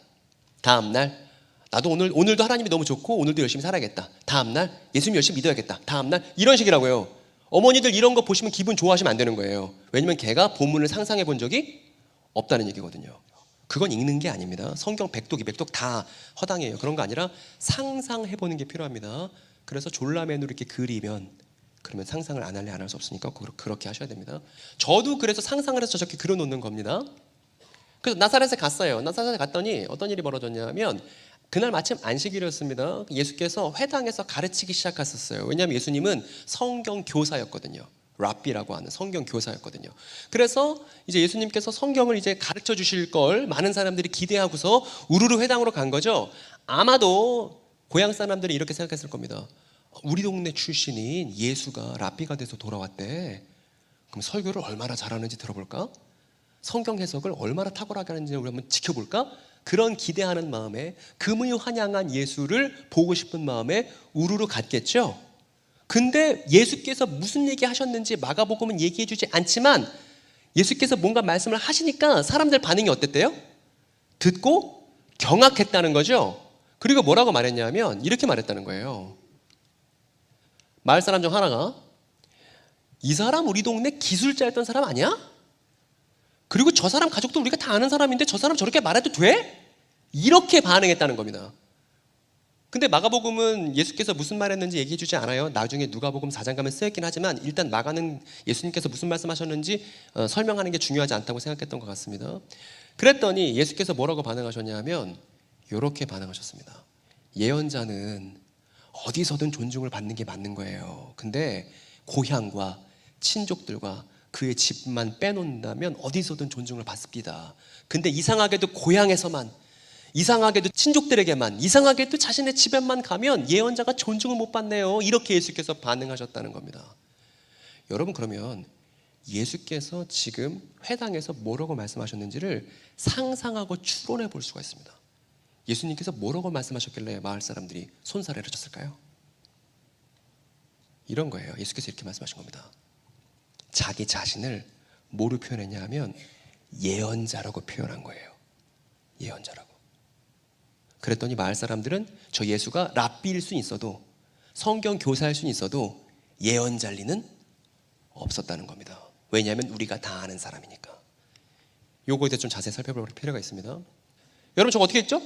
다음 날 나도 오늘도 하나님이 너무 좋고 오늘도 열심히 살아야겠다. 다음 날 예수님 열심히 믿어야겠다. 다음 날 이런 식이라고요. 어머니들 이런 거 보시면 기분 좋아하시면 안 되는 거예요. 왜냐면 걔가 본문을 상상해 본 적이 없다는 얘기거든요. 그건 읽는 게 아닙니다. 성경 100독 200독 다 허당이에요. 그런 거 아니라 상상해 보는 게 필요합니다. 그래서 졸라맨으로 이렇게 그리면 그러면 상상을 안 할래 안 할 수 없으니까 그렇게 하셔야 됩니다. 저도 그래서 상상을 해서 저렇게 그려놓는 겁니다. 그래서 나사렛에 갔어요. 나사렛에 갔더니 어떤 일이 벌어졌냐면 그날 마침 안식일이었습니다. 예수께서 회당에서 가르치기 시작하셨어요. 왜냐하면 예수님은 성경 교사였거든요. 랍비라고 하는 성경 교사였거든요. 그래서 이제 예수님께서 성경을 이제 가르쳐 주실 걸 많은 사람들이 기대하고서 우르르 회당으로 간 거죠. 아마도 고향 사람들이 이렇게 생각했을 겁니다. 우리 동네 출신인 예수가 랍비가 돼서 돌아왔대. 그럼 설교를 얼마나 잘하는지 들어볼까? 성경 해석을 얼마나 탁월하게 하는지 우리 한번 지켜볼까? 그런 기대하는 마음에 금의환양한 예수를 보고 싶은 마음에 우르르 갔겠죠. 근데 예수께서 무슨 얘기 하셨는지 마가복음은 얘기해 주지 않지만 예수께서 뭔가 말씀을 하시니까 사람들 반응이 어땠대요? 듣고 경악했다는 거죠. 그리고 뭐라고 말했냐면 이렇게 말했다는 거예요. 마을 사람 중 하나가 이 사람 우리 동네 기술자였던 사람 아니야? 그리고 저 사람 가족도 우리가 다 아는 사람인데 저 사람 저렇게 말해도 돼? 이렇게 반응했다는 겁니다. 근데 마가복음은 예수께서 무슨 말했는지 얘기해 주지 않아요. 나중에 누가복음 4장 가면 쓰였긴 하지만 일단 마가는 예수님께서 무슨 말씀하셨는지 설명하는 게 중요하지 않다고 생각했던 것 같습니다. 그랬더니 예수께서 뭐라고 반응하셨냐면 이렇게 반응하셨습니다. 예언자는 어디서든 존중을 받는 게 맞는 거예요. 근데 고향과 친족들과 그의 집만 빼놓는다면 어디서든 존중을 받습니다. 근데 이상하게도 고향에서만, 이상하게도 친족들에게만, 이상하게도 자신의 집에만 가면 예언자가 존중을 못 받네요. 이렇게 예수께서 반응하셨다는 겁니다. 여러분 그러면 예수께서 지금 회당에서 뭐라고 말씀하셨는지를 상상하고 추론해 볼 수가 있습니다. 예수님께서 뭐라고 말씀하셨길래 마을 사람들이 손살을 해줬을까요? 이런 거예요. 예수께서 이렇게 말씀하신 겁니다. 자기 자신을 뭐로 표현했냐 하면 예언자라고 표현한 거예요. 예언자라고. 그랬더니 마을 사람들은 저 예수가 랍비일 수는 있어도 성경 교사일 수는 있어도 예언자일 리는 없었다는 겁니다. 왜냐하면 우리가 다 아는 사람이니까. 요거에 대해서 좀 자세히 살펴볼 필요가 있습니다. 여러분 저거 어떻게 했죠?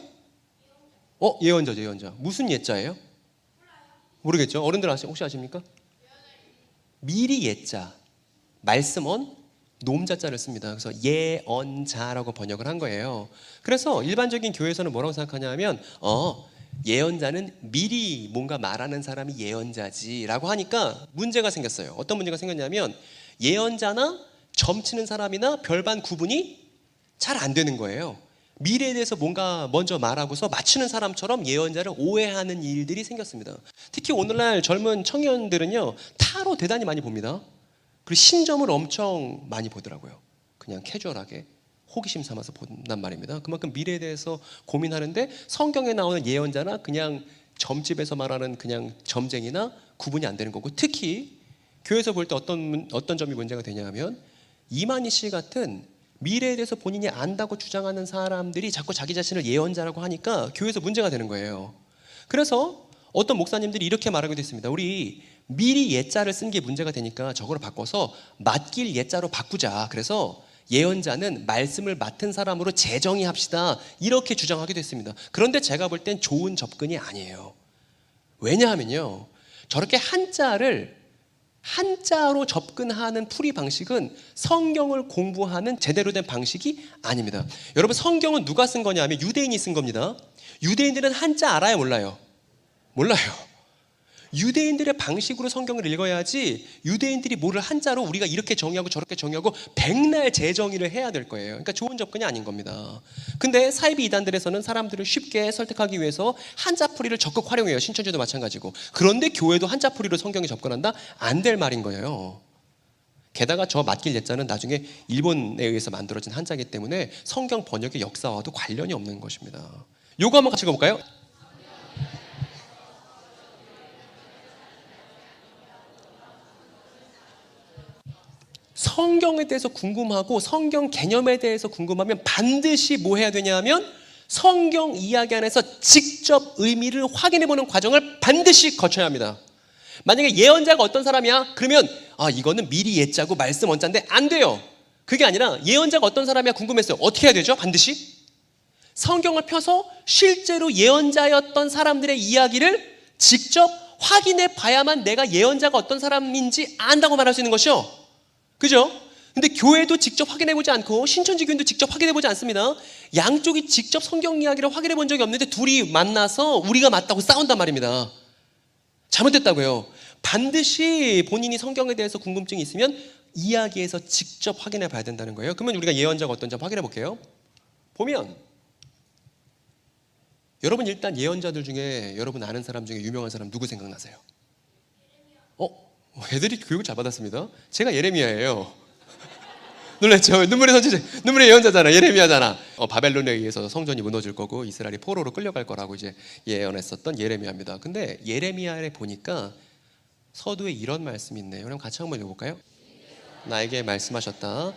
예언자죠, 예언자. 무슨 예자예요? 모르겠죠? 어른들 혹시 아십니까? 미리 예자, 말씀언, 놈자자를 씁니다. 그래서 예언자라고 번역을 한 거예요. 그래서 일반적인 교회에서는 뭐라고 생각하냐면 예언자는 미리 뭔가 말하는 사람이 예언자지라고 하니까 문제가 생겼어요. 어떤 문제가 생겼냐면 예언자나 점치는 사람이나 별반 구분이 잘 안 되는 거예요. 미래에 대해서 뭔가 먼저 말하고서 맞추는 사람처럼 예언자를 오해하는 일들이 생겼습니다. 특히 오늘날 젊은 청년들은요 타로 대단히 많이 봅니다. 그리고 신점을 엄청 많이 보더라고요. 그냥 캐주얼하게 호기심 삼아서 본단 말입니다. 그만큼 미래에 대해서 고민하는데 성경에 나오는 예언자나 그냥 점집에서 말하는 그냥 점쟁이나 구분이 안 되는 거고, 특히 교회에서 볼 때 어떤 점이 문제가 되냐면 이만희 씨 같은 미래에 대해서 본인이 안다고 주장하는 사람들이 자꾸 자기 자신을 예언자라고 하니까 교회에서 문제가 되는 거예요. 그래서 어떤 목사님들이 이렇게 말하기도 했습니다. 우리 미리 예자를 쓴 게 문제가 되니까 저거를 바꿔서 맡길 예자로 바꾸자. 그래서 예언자는 말씀을 맡은 사람으로 재정의 합시다. 이렇게 주장하기도 했습니다. 그런데 제가 볼 땐 좋은 접근이 아니에요. 왜냐하면요, 저렇게 한자로 접근하는 풀이 방식은 성경을 공부하는 제대로 된 방식이 아닙니다. 여러분, 성경은 누가 쓴 거냐 하면 유대인이 쓴 겁니다. 유대인들은 한자 알아요, 몰라요? 몰라요. 유대인들의 방식으로 성경을 읽어야지 유대인들이 뭐를 한자로 우리가 이렇게 정의하고 저렇게 정의하고 백날 재정의를 해야 될 거예요. 그러니까 좋은 접근이 아닌 겁니다. 근데 사이비 이단들에서는 사람들을 쉽게 설득하기 위해서 한자풀이를 적극 활용해요. 신천지도 마찬가지고. 그런데 교회도 한자풀이로 성경에 접근한다? 안 될 말인 거예요. 게다가 저 맡길 예자는 나중에 일본에 의해서 만들어진 한자이기 때문에 성경 번역의 역사와도 관련이 없는 것입니다. 요거 한번 같이 읽어볼까요? 성경에 대해서 궁금하고 성경 개념에 대해서 궁금하면 반드시 뭐 해야 되냐면 성경 이야기 안에서 직접 의미를 확인해보는 과정을 반드시 거쳐야 합니다. 만약에 예언자가 어떤 사람이야? 그러면 이거는 미리 예자고 말씀 원자인데 안 돼요. 그게 아니라 예언자가 어떤 사람이야 궁금했어요. 어떻게 해야 되죠? 반드시 성경을 펴서 실제로 예언자였던 사람들의 이야기를 직접 확인해 봐야만 내가 예언자가 어떤 사람인지 안다고 말할 수 있는 것이죠. 그죠? 근데 교회도 직접 확인해보지 않고 신천지교인도 직접 확인해보지 않습니다. 양쪽이 직접 성경 이야기를 확인해본 적이 없는데 둘이 만나서 우리가 맞다고 싸운단 말입니다. 잘못됐다고요. 반드시 본인이 성경에 대해서 궁금증이 있으면 이야기에서 직접 확인해 봐야 된다는 거예요. 그러면 우리가 예언자가 어떤지 한번 확인해 볼게요. 보면 여러분 일단 예언자들 중에 여러분 아는 사람 중에 유명한 사람 누구 생각나세요? 애들이 교육을 잘 받았습니다. 제가 예레미야예요. 놀랐죠? 눈물의 선지자, 눈물의 예언자잖아. 예레미야잖아. 바벨론에 의해서 성전이 무너질 거고 이스라엘이 포로로 끌려갈 거라고 이제 예언했었던 예레미야입니다. 근데 예레미야에 보니까 서두에 이런 말씀이 있네요. 그럼 같이 한번 읽어볼까요? 나에게 말씀하셨다.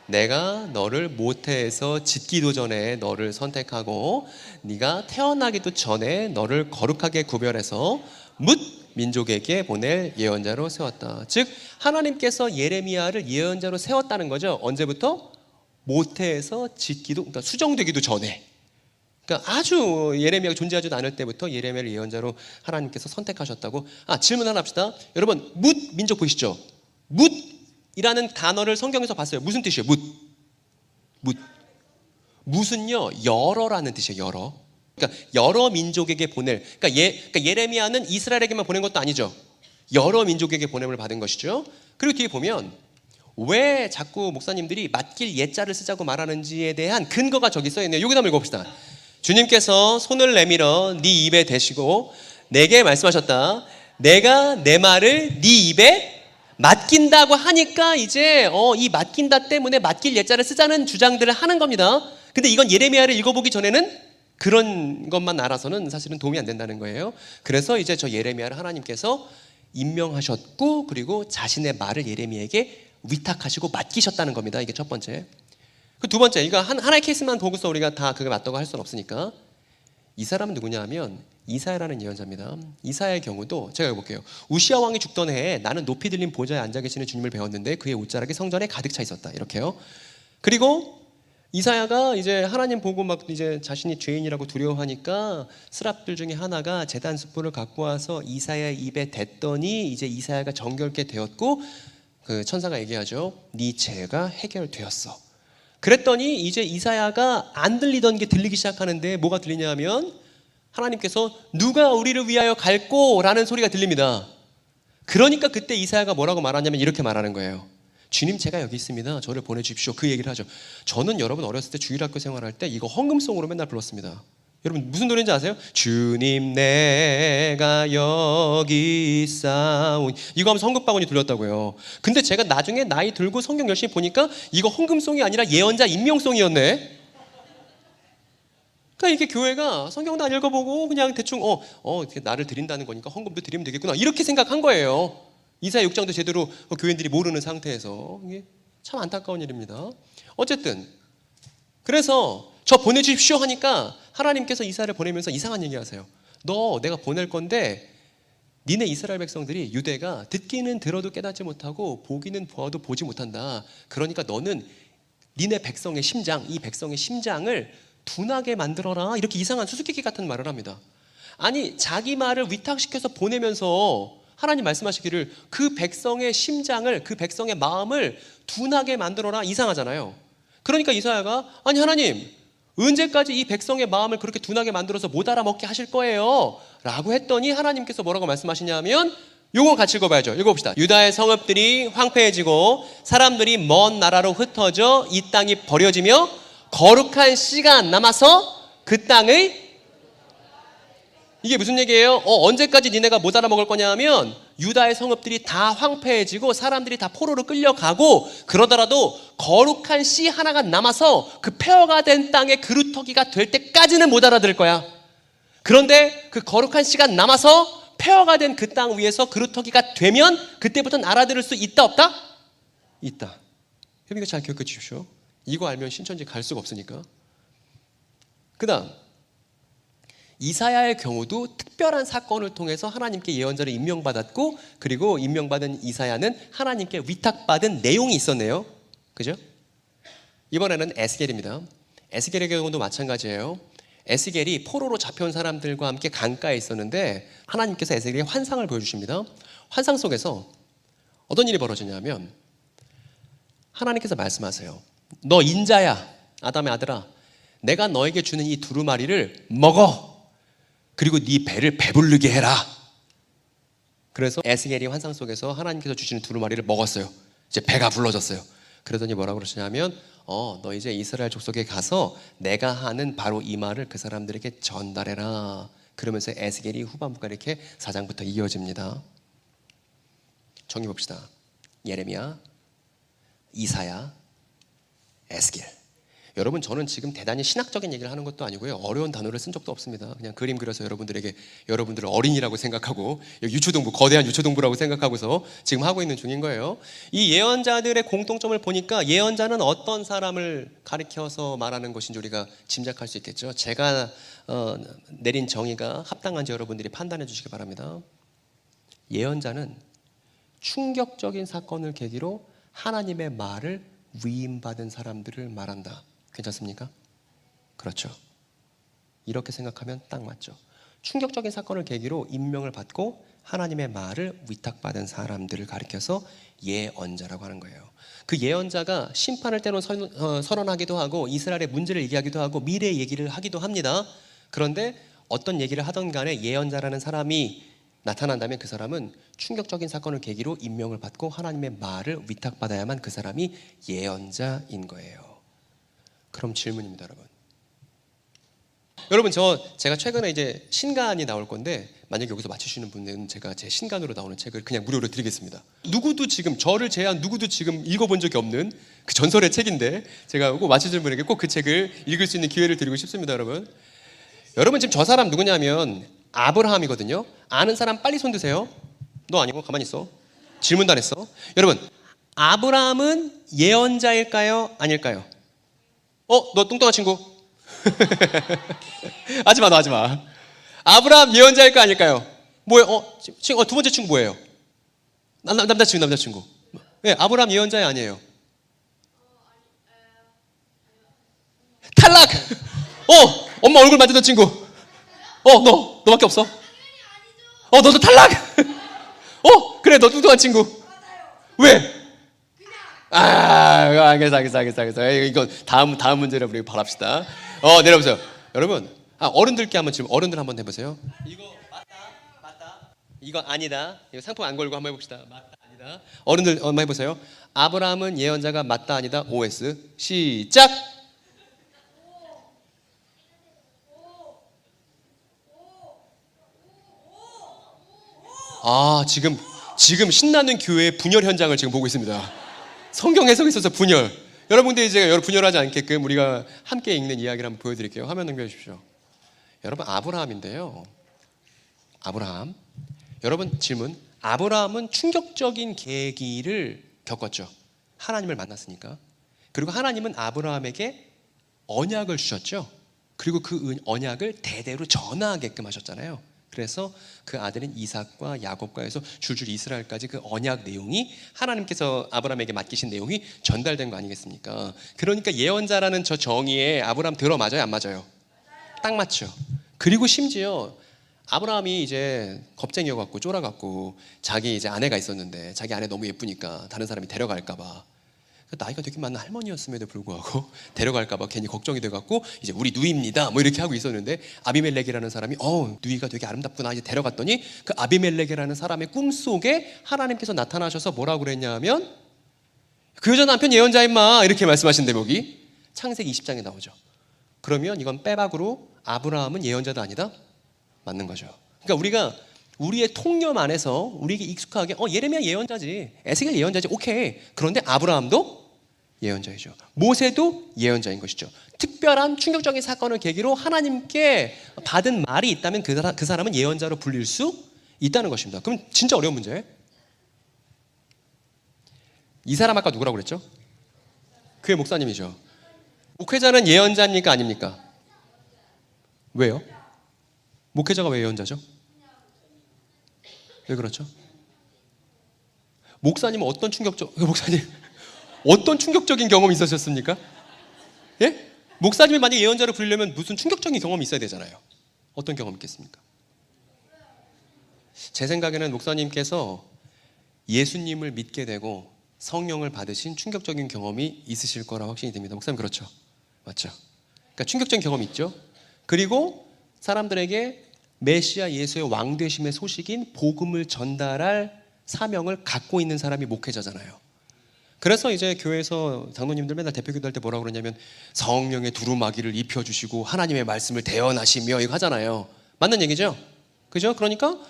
내가 너를 모태에서 짓기도 전에 너를 선택하고 네가 태어나기도 전에 너를 거룩하게 구별해서 뭇 민족에게 보낼 예언자로 세웠다. 즉 하나님께서 예레미야를 예언자로 세웠다는 거죠. 언제부터? 모태에서 짓기도, 그러니까 수정되기도 전에. 그러니까 아주 예레미야가 존재하지도 않을 때부터 예레미야를 예언자로 하나님께서 선택하셨다고. 질문 하나 합시다. 여러분 뭇 민족 보이시죠? 뭇이라는 단어를 성경에서 봤어요. 무슨 뜻이에요? 뭇. 뭇은요 여러라는 뜻이에요. 여러. 그러니까 여러 민족에게 보낼. 그러니까 예레미야는 이스라엘에게만 보낸 것도 아니죠. 여러 민족에게 보냄을 받은 것이죠. 그리고 뒤에 보면 왜 자꾸 목사님들이 맡길 예자를 쓰자고 말하는지에 대한 근거가 저기 써 있네요. 여기다 한번 읽어봅시다. 주님께서 손을 내밀어 네 입에 대시고 내게 말씀하셨다. 내가 내 말을 네 입에 맡긴다고 하니까 이제 이 맡긴다 때문에 맡길 예자를 쓰자는 주장들을 하는 겁니다. 근데 이건 예레미야를 읽어보기 전에는 그런 것만 알아서는 사실은 도움이 안 된다는 거예요. 그래서 이제 저 예레미야를 하나님께서 임명하셨고 그리고 자신의 말을 예레미야에게 위탁하시고 맡기셨다는 겁니다. 이게 첫 번째. 그 두 번째, 이거 하나의 케이스만 보고서 우리가 다 그게 맞다고 할 수는 없으니까 이 사람은 누구냐 하면 이사야라는 예언자입니다. 이사야의 경우도 제가 읽어볼게요. 우시야 왕이 죽던 해에 나는 높이 들린 보좌에 앉아 계시는 주님을 배웠는데 그의 옷자락이 성전에 가득 차 있었다. 이렇게요. 그리고 이사야가 이제 하나님 보고 막 이제 자신이 죄인이라고 두려워하니까 스랍들 중에 하나가 제단 숯불을 갖고 와서 이사야의 입에 댔더니 이제 이사야가 정결케 되었고 그 천사가 얘기하죠. 네 죄가 해결되었어. 그랬더니 이제 이사야가 안 들리던 게 들리기 시작하는데 뭐가 들리냐 하면 하나님께서 누가 우리를 위하여 갈꼬? 라는 소리가 들립니다. 그러니까 그때 이사야가 뭐라고 말하냐면 이렇게 말하는 거예요. 주님 제가 여기 있습니다. 저를 보내주십시오. 그 얘기를 하죠. 저는 여러분 어렸을 때 주일학교 생활할 때 이거 헌금송으로 맨날 불렀습니다. 여러분 무슨 노래인지 아세요? 주님 내가 여기 있사오니 이거 하면서 헌금바구니 돌렸다고요. 근데 제가 나중에 나이 들고 성경 열심히 보니까 이거 헌금송이 아니라 예언자 임명송이었네. 그러니까 이게 교회가 성경도 안 읽어보고 그냥 대충 나를 드린다는 거니까 헌금도 드리면 되겠구나 이렇게 생각한 거예요. 이사야 6장도 제대로 교인들이 모르는 상태에서. 이게 참 안타까운 일입니다. 어쨌든 그래서 저 보내주십시오 하니까 하나님께서 이사야를 보내면서 이상한 얘기 하세요. 너 내가 보낼 건데 니네 이스라엘 백성들이 유대가 듣기는 들어도 깨닫지 못하고 보기는 보아도 보지 못한다. 그러니까 너는 니네 백성의 심장, 이 백성의 심장을 둔하게 만들어라. 이렇게 이상한 수수께끼 같은 말을 합니다. 아니 자기 말을 위탁시켜서 보내면서 하나님 말씀하시기를 그 백성의 심장을, 그 백성의 마음을 둔하게 만들어라. 이상하잖아요. 그러니까 이사야가 아니 하나님 언제까지 이 백성의 마음을 그렇게 둔하게 만들어서 못 알아먹게 하실 거예요? 라고 했더니 하나님께서 뭐라고 말씀하시냐면 요거 같이 읽어봐야죠. 읽어봅시다. 유다의 성읍들이 황폐해지고 사람들이 먼 나라로 흩어져 이 땅이 버려지며 거룩한 씨가 남아서 그 땅의 이게 무슨 얘기예요? 언제까지 니네가 못 알아먹을 거냐 하면 유다의 성읍들이 다 황폐해지고 사람들이 다 포로로 끌려가고 그러더라도 거룩한 씨 하나가 남아서 그 폐허가 된 땅의 그루터기가 될 때까지는 못 알아들을 거야. 그런데 그 거룩한 씨가 남아서 폐허가 된 그 땅 위에서 그루터기가 되면 그때부터는 알아들을 수 있다 없다? 있다. 여러분 잘 기억해 주십시오. 이거 알면 신천지 갈 수가 없으니까. 그 다음 이사야의 경우도 특별한 사건을 통해서 하나님께 예언자를 임명받았고 그리고 임명받은 이사야는 하나님께 위탁받은 내용이 있었네요. 그죠? 이번에는 에스겔입니다. 에스겔의 경우도 마찬가지예요. 에스겔이 포로로 잡혀온 사람들과 함께 강가에 있었는데 하나님께서 에스겔에게 환상을 보여주십니다. 환상 속에서 어떤 일이 벌어지냐면 하나님께서 말씀하세요. 너 인자야, 아담의 아들아, 내가 너에게 주는 이 두루마리를 먹어. 그리고 네 배를 배부르게 해라. 그래서 에스겔이 환상 속에서 하나님께서 주시는 두루마리를 먹었어요. 이제 배가 불러졌어요. 그러더니 뭐라고 그러시냐면 너 이제 이스라엘 족속에 가서 내가 하는 바로 이 말을 그 사람들에게 전달해라. 그러면서 에스겔이 후반부가 이렇게 4장부터 이어집니다. 정리 봅시다. 예레미야, 이사야, 에스겔. 여러분 저는 지금 대단히 신학적인 얘기를 하는 것도 아니고요. 어려운 단어를 쓴 적도 없습니다. 그냥 그림 그려서 여러분들을 어린이라고 생각하고 유초동부, 거대한 유초동부라고 생각하고서 지금 하고 있는 중인 거예요. 이 예언자들의 공통점을 보니까 예언자는 어떤 사람을 가리켜서 말하는 것인지 우리가 짐작할 수 있겠죠. 제가 내린 정의가 합당한지 여러분들이 판단해 주시기 바랍니다. 예언자는 충격적인 사건을 계기로 하나님의 말을 위임받은 사람들을 말한다. 괜찮습니까? 그렇죠. 이렇게 생각하면 딱 맞죠. 충격적인 사건을 계기로 임명을 받고 하나님의 말을 위탁받은 사람들을 가리켜서 예언자라고 하는 거예요. 그 예언자가 심판을 때론 선언하기도 하고 이스라엘의 문제를 얘기하기도 하고 미래 얘기를 하기도 합니다. 그런데 어떤 얘기를 하던 간에 예언자라는 사람이 나타난다면 그 사람은 충격적인 사건을 계기로 임명을 받고 하나님의 말을 위탁받아야만 그 사람이 예언자인 거예요. 그럼 질문입니다, 여러분. 여러분 제가 최근에 이제 신간이 나올 건데 만약에 여기서 맞추시는 분들은 제가 제 신간으로 나오는 책을 그냥 무료로 드리겠습니다. 누구도 지금 저를 제외한 누구도 지금 읽어본 적이 없는 그 전설의 책인데 제가 꼭 맞추시는 분에게 꼭 그 책을 읽을 수 있는 기회를 드리고 싶습니다, 여러분. 여러분 지금 저 사람 누구냐면 아브라함이거든요. 아는 사람 빨리 손 드세요. 너 아니고 가만히 있어. 질문도 안 했어. 여러분 아브라함은 예언자일까요? 아닐까요? 너 뚱뚱한 친구. 하지마 너 하지마. 아브라함 예언자일까 아닐까요? 뭐예요? 두 번째 친구 뭐예요? 남자친구. 네, 아브라함 예언자야 아니에요? 탈락. 엄마 얼굴 만지던 친구. 너밖에 없어. 너도 탈락. 그래 너 뚱뚱한 친구. 왜? 알겠어. 이거 다음 문제를 우리 바랍시다. 내려보세요. 여러분, 어른들께 한번 지금 어른들 한번 해보세요. 이거 맞다. 이거 아니다. 이거 상품 안 걸고 한번 해봅시다. 맞다, 아니다. 어른들 한번 해보세요. 아브라함은 예언자가 맞다, 아니다. OS 시작. 지금 신나는 교회의 분열 현장을 지금 보고 있습니다. 성경 해석에 있어서 분열. 여러분들이 이제 분열하지 않게끔 우리가 함께 읽는 이야기를 한번 보여드릴게요. 화면 넘겨주십시오. 여러분 아브라함인데요. 아브라함. 여러분 질문. 아브라함은 충격적인 계기를 겪었죠. 하나님을 만났으니까. 그리고 하나님은 아브라함에게 언약을 주셨죠. 그리고 그 언약을 대대로 전하게끔 하셨잖아요. 그래서 그 아들인 이삭과 야곱과 해서 줄줄 이스라엘까지 그 언약 내용이 하나님께서 아브라함에게 맡기신 내용이 전달된 거 아니겠습니까? 그러니까 예언자라는 저 정의에 아브라함 들어맞아요, 안 맞아요? 딱 맞죠. 그리고 심지어 아브라함이 이제 겁쟁이여갖고 쫄아갖고 자기 이제 아내가 있었는데 자기 아내 너무 예쁘니까 다른 사람이 데려갈까봐, 나이가 되게 많은 할머니였음에도 불구하고 데려갈까봐 괜히 걱정이 돼갖고 이제 우리 누이입니다 뭐 이렇게 하고 있었는데, 아비멜렉이라는 사람이 누이가 되게 아름답구나 이제 데려갔더니 그 아비멜렉이라는 사람의 꿈속에 하나님께서 나타나셔서 뭐라고 그랬냐 하면 그 여자 남편 예언자 임마 이렇게 말씀하신 대목이 창세기 20장에 나오죠. 그러면 이건 빼박으로 아브라함은 예언자도 아니다? 맞는 거죠. 그러니까 우리가 우리의 통념 안에서 우리에게 익숙하게 예레미야 예언자지, 에스겔 예언자지, 오케이. 그런데 아브라함도 예언자이죠. 모세도 예언자인 것이죠. 특별한 충격적인 사건을 계기로 하나님께 받은 말이 있다면 그 사람은 예언자로 불릴 수 있다는 것입니다. 그럼 진짜 어려운 문제. 이 사람 아까 누구라고 그랬죠? 교회 목사님이죠. 목회자는 예언자입니까 아닙니까? 왜요? 목회자가 왜 예언자죠? 왜 그렇죠? 목사님은 어떤 충격적인 경험이 있으셨습니까? 예? 목사님이 만약 예언자를 부르려면 무슨 충격적인 경험이 있어야 되잖아요. 어떤 경험이 있겠습니까? 제 생각에는 목사님께서 예수님을 믿게 되고 성령을 받으신 충격적인 경험이 있으실 거라 확신이 됩니다. 목사님 그렇죠? 맞죠? 그러니까 충격적인 경험이 있죠. 그리고 사람들에게 메시아 예수의 왕되심의 소식인 복음을 전달할 사명을 갖고 있는 사람이 목회자잖아요. 그래서 이제 교회에서 장로님들 맨날 대표기도할 때 뭐라고 그러냐면 성령의 두루마기를 입혀주시고 하나님의 말씀을 대언하시며 이거 하잖아요. 맞는 얘기죠? 그죠? 그러니까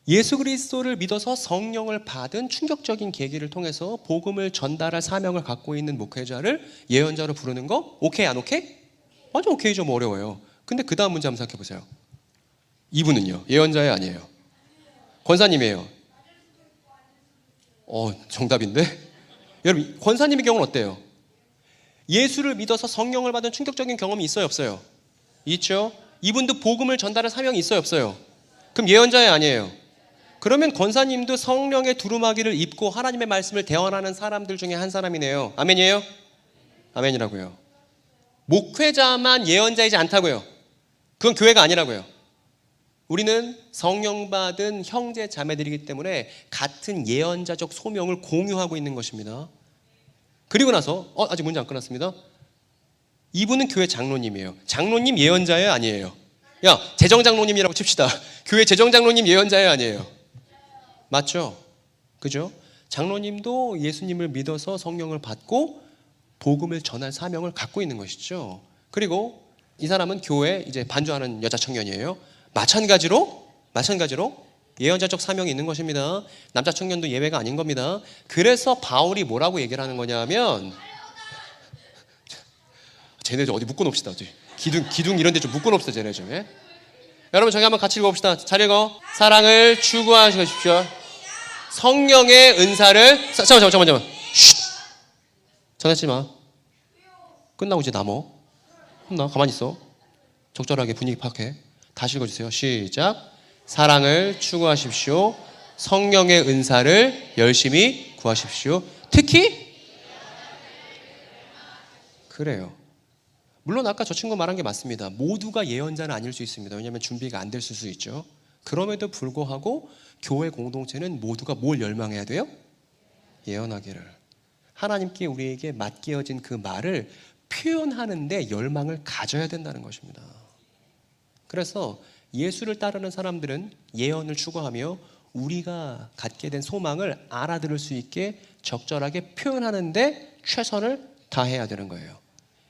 예수 그리스도를 믿어서 성령을 받은 충격적인 계기를 통해서 복음을 전달할 사명을 갖고 있는 목회자를 예언자로 부르는 거 오케이 안 오케이? 완전 오케이죠. 뭐 어려워요. 근데 그 다음 문제 한번 생각해 보세요. 이분은요? 예언자예요 아니에요? 권사님이에요? 정답인데? 여러분 권사님의 경우는 어때요? 예수를 믿어서 성령을 받은 충격적인 경험이 있어요 없어요? 있죠. 이분도 복음을 전달할 사명이 있어요 없어요? 그럼 예언자예요 아니에요? 그러면 권사님도 성령의 두루마기를 입고 하나님의 말씀을 대언하는 사람들 중에 한 사람이네요. 아멘이에요? 아멘이라고요. 목회자만 예언자이지 않다고요. 그건 교회가 아니라고요. 우리는 성령 받은 형제 자매들이기 때문에 같은 예언자적 소명을 공유하고 있는 것입니다. 그리고 나서 아직 문제 안 끝났습니다. 이분은 교회 장로님이에요. 장로님 예언자예요 아니에요? 야 재정장로님이라고 칩시다. 교회 재정장로님 예언자예요 아니에요? 맞죠? 그죠? 장로님도 예수님을 믿어서 성령을 받고 복음을 전할 사명을 갖고 있는 것이죠. 그리고 이 사람은 교회 이제 반주하는 여자 청년이에요. 마찬가지로 예언자적 사명이 있는 것입니다. 남자 청년도 예외가 아닌 겁니다. 그래서 바울이 뭐라고 얘기를 하는 거냐면 쟤네 좀 어디 묶어놓읍시다. 기둥 이런 데 좀 묶어놓읍시다. 쟤네 좀. 예? 여러분 저기 한번 같이 읽어봅시다. 잘 읽어. 사랑을 추구하십시오. 성령의 은사를 잠깐만 전하지 마. 끝나고 이제 남어. 혼나. 가만히 있어. 적절하게 분위기 파악해. 다시 읽어주세요. 시작. 사랑을 추구하십시오. 성령의 은사를 열심히 구하십시오. 특히 그래요. 물론 아까 저 친구 말한 게 맞습니다. 모두가 예언자는 아닐 수 있습니다. 왜냐하면 준비가 안 됐을 수 있죠. 그럼에도 불구하고 교회 공동체는 모두가 뭘 열망해야 돼요? 예언하기를. 하나님께 우리에게 맡겨진 그 말을 표현하는데 열망을 가져야 된다는 것입니다. 그래서 예수를 따르는 사람들은 예언을 추구하며 우리가 갖게 된 소망을 알아들을 수 있게 적절하게 표현하는데 최선을 다해야 되는 거예요.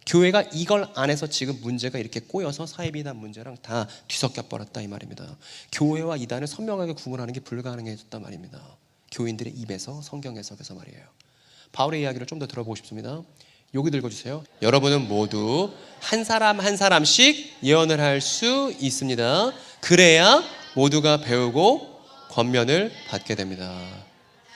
교회가 이걸 안 해서 지금 문제가 이렇게 꼬여서 사회비단 문제랑 다 뒤섞여 버렸다 이 말입니다. 교회와 이단을 선명하게 구분하는 게 불가능해졌단 말입니다. 교인들의 입에서 성경 해석에서 말이에요. 바울의 이야기를 좀 더 들어보고 싶습니다. 여기 읽어주세요. 여러분은 모두 한 사람 한 사람씩 예언을 할 수 있습니다. 그래야 모두가 배우고 권면을 받게 됩니다.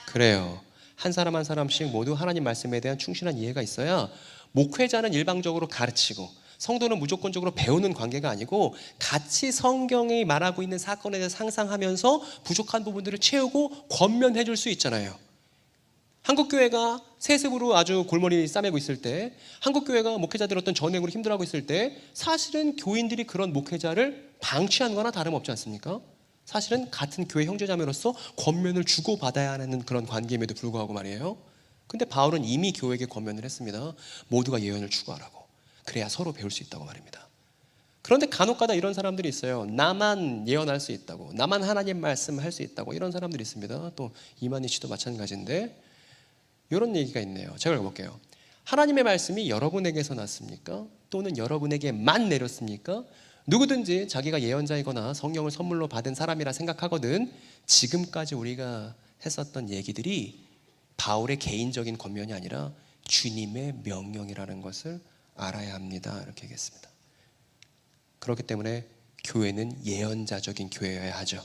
그래요. 한 사람 한 사람씩 모두 하나님 말씀에 대한 충실한 이해가 있어야 목회자는 일방적으로 가르치고 성도는 무조건적으로 배우는 관계가 아니고 같이 성경이 말하고 있는 사건에 대해서 상상하면서 부족한 부분들을 채우고 권면해 줄 수 있잖아요. 한국교회가 세습으로 아주 골머리 싸매고 있을 때, 한국교회가 목회자들 어떤 전횡으로 힘들어하고 있을 때 사실은 교인들이 그런 목회자를 방치한 거나 다름없지 않습니까? 사실은 같은 교회 형제자매로서 권면을 주고받아야 하는 그런 관계임에도 불구하고 말이에요. 근데 바울은 이미 교회에게 권면을 했습니다. 모두가 예언을 추구하라고. 그래야 서로 배울 수 있다고 말입니다. 그런데 간혹가다 이런 사람들이 있어요. 나만 예언할 수 있다고, 나만 하나님 말씀 할 수 있다고, 이런 사람들이 있습니다. 또 이만희 씨도 마찬가지인데 이런 얘기가 있네요. 제가 읽어볼게요. 하나님의 말씀이 여러분에게서 났습니까? 또는 여러분에게만 내렸습니까? 누구든지 자기가 예언자이거나 성령을 선물로 받은 사람이라 생각하거든 지금까지 우리가 했었던 얘기들이 바울의 개인적인 권면이 아니라 주님의 명령이라는 것을 알아야 합니다. 이렇게 얘기했습니다. 그렇기 때문에 교회는 예언자적인 교회여야 하죠.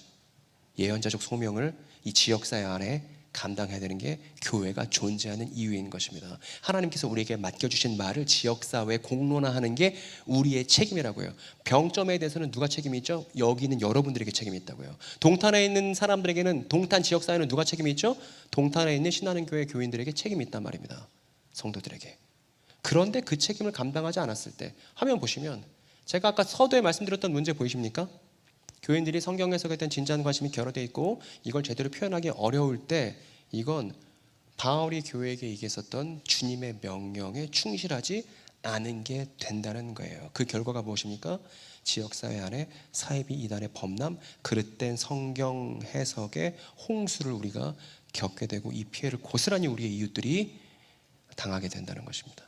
예언자적 소명을 이 지역사회 안에 감당해야 되는 게 교회가 존재하는 이유인 것입니다. 하나님께서 우리에게 맡겨주신 말을 지역사회에 공론화하는 게 우리의 책임이라고요. 병점에 대해서는 누가 책임이 있죠? 여기 있는 여러분들에게 책임이 있다고요. 동탄에 있는 사람들에게는, 동탄 지역사회는 누가 책임이 있죠? 동탄에 있는 신하는 교회 교인들에게 책임이 있단 말입니다. 성도들에게. 그런데 그 책임을 감당하지 않았을 때 화면 보시면 제가 아까 서두에 말씀드렸던 문제 보이십니까? 교인들이 성경 해석에 대한 진지한 관심이 결여되어 있고 이걸 제대로 표현하기 어려울 때 이건 바울이 교회에게 얘기했었던 주님의 명령에 충실하지 않은 게 된다는 거예요. 그 결과가 무엇입니까? 지역사회 안에 사이비 이단의 범람, 그릇된 성경 해석의 홍수를 우리가 겪게 되고 이 피해를 고스란히 우리의 이웃들이 당하게 된다는 것입니다.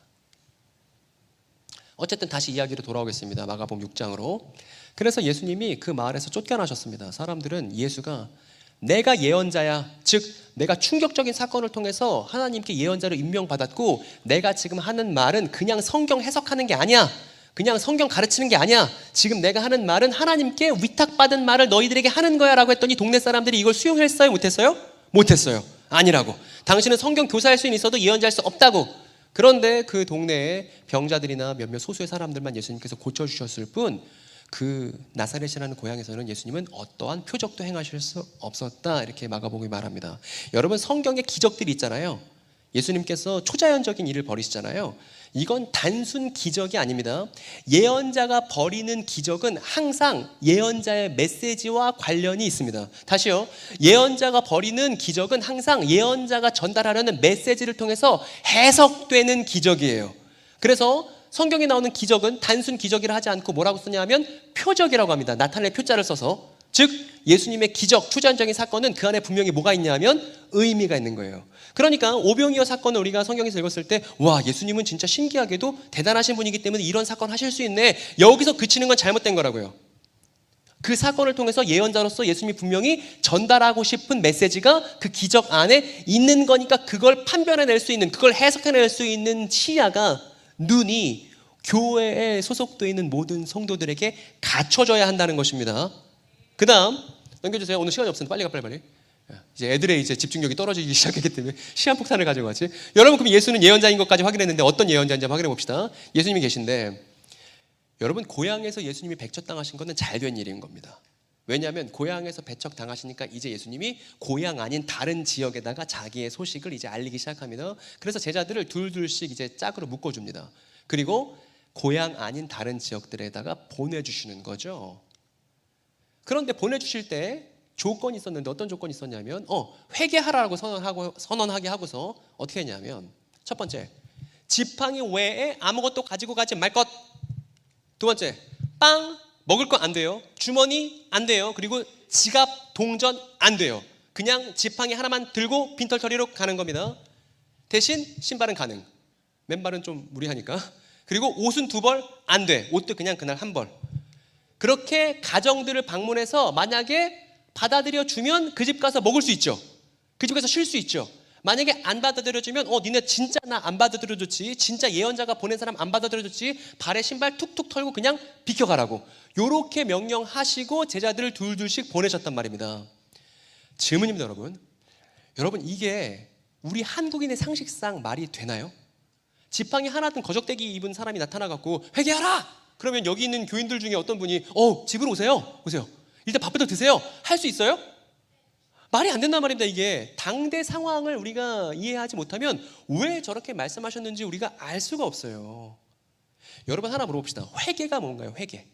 어쨌든 다시 이야기로 돌아오겠습니다. 마가복음 6장으로. 그래서 예수님이 그 마을에서 쫓겨나셨습니다. 사람들은 예수가 내가 예언자야, 즉 내가 충격적인 사건을 통해서 하나님께 예언자로 임명받았고 내가 지금 하는 말은 그냥 성경 해석하는 게 아니야, 그냥 성경 가르치는 게 아니야, 지금 내가 하는 말은 하나님께 위탁받은 말을 너희들에게 하는 거야 라고 했더니 동네 사람들이 이걸 수용했어요? 못했어요? 못했어요. 아니라고. 당신은 성경 교사할 수는 있어도 예언자할 수 없다고. 그런데 그 동네에 병자들이나 몇몇 소수의 사람들만 예수님께서 고쳐주셨을 뿐 그 나사렛이라는 고향에서는 예수님은 어떠한 표적도 행하실 수 없었다, 이렇게 마가복음이 말합니다. 여러분, 성경에 기적들이 있잖아요. 예수님께서 초자연적인 일을 벌이시잖아요. 이건 단순 기적이 아닙니다. 예언자가 벌이는 기적은 항상 예언자의 메시지와 관련이 있습니다. 다시요. 예언자가 벌이는 기적은 항상 예언자가 전달하려는 메시지를 통해서 해석되는 기적이에요. 그래서 성경에 나오는 기적은 단순 기적이라 하지 않고 뭐라고 쓰냐면 표적이라고 합니다. 나타낼 표자를 써서. 즉 예수님의 기적, 초자연적인 사건은 그 안에 분명히 뭐가 있냐면 의미가 있는 거예요. 그러니까 오병이어 사건을 우리가 성경에서 읽었을 때 와, 예수님은 진짜 신기하게도 대단하신 분이기 때문에 이런 사건 하실 수 있네, 여기서 그치는 건 잘못된 거라고요. 그 사건을 통해서 예언자로서 예수님이 분명히 전달하고 싶은 메시지가 그 기적 안에 있는 거니까 그걸 판별해낼 수 있는, 그걸 해석해낼 수 있는 시야가, 눈이 교회에 소속되어 있는 모든 성도들에게 갖춰져야 한다는 것입니다. 그 다음 넘겨주세요. 오늘 시간이 없으니까 빨리 가, 빨리. 이제 애들의 이제 집중력이 떨어지기 시작했기 때문에 시한폭탄을 가져가지. 여러분, 그럼 예수는 예언자인 것까지 확인했는데 어떤 예언자인지 한번 확인해 봅시다. 예수님이 계신데, 여러분, 고향에서 예수님이 배척당하신 것은 잘된 일인 겁니다. 왜냐하면 고향에서 배척당하시니까 이제 예수님이 고향 아닌 다른 지역에다가 자기의 소식을 이제 알리기 시작합니다. 그래서 제자들을 둘둘씩 이제 짝으로 묶어줍니다. 그리고 고향 아닌 다른 지역들에다가 보내주시는 거죠. 그런데 보내주실 때 조건이 있었는데 어떤 조건이 있었냐면 회개하라고 선언하게 하고서 어떻게 했냐면, 첫 번째, 지팡이 외에 아무것도 가지고 가지 말 것. 두 번째, 빵 먹을 거 안 돼요. 주머니 안 돼요. 그리고 지갑, 동전 안 돼요. 그냥 지팡이 하나만 들고 빈털터리로 가는 겁니다. 대신 신발은 가능. 맨발은 좀 무리하니까. 그리고 옷은 2벌 안 돼. 옷도 그냥 그날 1벌. 그렇게 가정들을 방문해서 만약에 받아들여 주면 그 집 가서 먹을 수 있죠. 그 집에서 쉴 수 있죠. 만약에 안 받아들여주면 니네 진짜 나 안 받아들여줬지, 진짜 예언자가 보낸 사람 안 받아들여줬지, 발에 신발 툭툭 털고 그냥 비켜가라고 요렇게 명령하시고 제자들을 둘둘씩 보내셨단 말입니다. 질문입니다. 여러분 이게 우리 한국인의 상식상 말이 되나요? 지팡이 하나든 거적대기 입은 사람이 나타나갖고 회개하라! 그러면 여기 있는 교인들 중에 어떤 분이 집으로 오세요 일단 밥부터 드세요 할 수 있어요? 말이 안 된단 말입니다. 이게 당대 상황을 우리가 이해하지 못하면 왜 저렇게 말씀하셨는지 우리가 알 수가 없어요. 여러분 하나 물어봅시다. 회개가 뭔가요? 회개.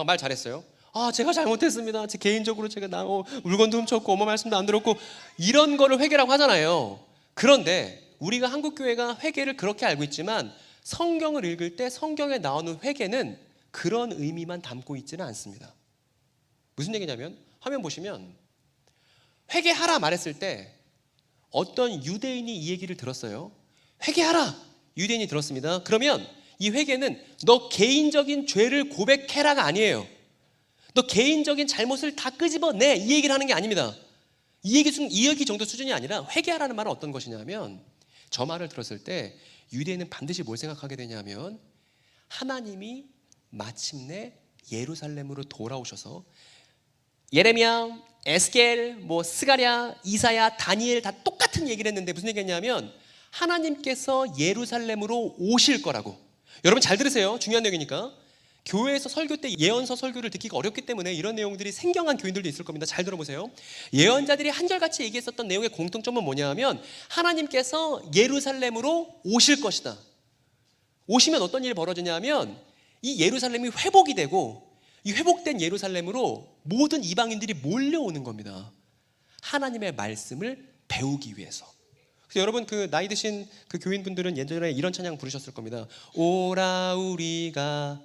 말 잘했어요. 제가 잘못했습니다. 제 개인적으로 제가 물건도 훔쳤고 엄마 말씀도 안 들었고 이런 거를 회개라고 하잖아요. 그런데 우리가 한국교회가 회개를 그렇게 알고 있지만 성경을 읽을 때 성경에 나오는 회개는 그런 의미만 담고 있지는 않습니다. 무슨 얘기냐면 화면 보시면 회개하라 말했을 때 어떤 유대인이 이 얘기를 들었어요. 회개하라! 유대인이 들었습니다. 그러면 이 회개는 너 개인적인 죄를 고백해라가 아니에요. 너 개인적인 잘못을 다 끄집어내 이 얘기를 하는 게 아닙니다. 이 얘기 정도 수준이 아니라 회개하라는 말은 어떤 것이냐면 저 말을 들었을 때 유대인은 반드시 뭘 생각하게 되냐면 하나님이 마침내 예루살렘으로 돌아오셔서 예레미야, 에스겔, 스가랴, 이사야, 다니엘 다 똑같은 얘기를 했는데 무슨 얘기했냐면 하나님께서 예루살렘으로 오실 거라고. 여러분 잘 들으세요. 중요한 내용이니까. 교회에서 설교 때 예언서 설교를 듣기가 어렵기 때문에 이런 내용들이 생경한 교인들도 있을 겁니다. 잘 들어보세요. 예언자들이 한결같이 얘기했었던 내용의 공통점은 뭐냐 하면 하나님께서 예루살렘으로 오실 것이다. 오시면 어떤 일이 벌어지냐 하면 이 예루살렘이 회복이 되고 이 회복된 예루살렘으로 모든 이방인들이 몰려오는 겁니다. 하나님의 말씀을 배우기 위해서. 그래서 여러분 그 나이 드신 그 교인분들은 예전에 이런 찬양 부르셨을 겁니다. 오라 우리가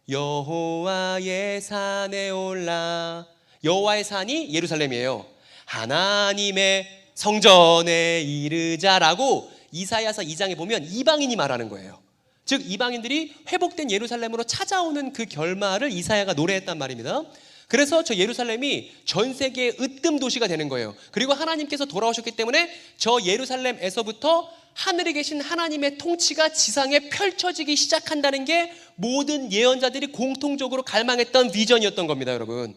여호와의 산에 올라. 여호와의 산이 예루살렘이에요. 하나님의 성전에 이르자라고 이사야서 2장에 보면 이방인이 말하는 거예요. 즉 이방인들이 회복된 예루살렘으로 찾아오는 그 결말을 이사야가 노래했단 말입니다. 그래서 저 예루살렘이 전 세계의 으뜸 도시가 되는 거예요. 그리고 하나님께서 돌아오셨기 때문에 저 예루살렘에서부터 하늘에 계신 하나님의 통치가 지상에 펼쳐지기 시작한다는 게 모든 예언자들이 공통적으로 갈망했던 비전이었던 겁니다. 여러분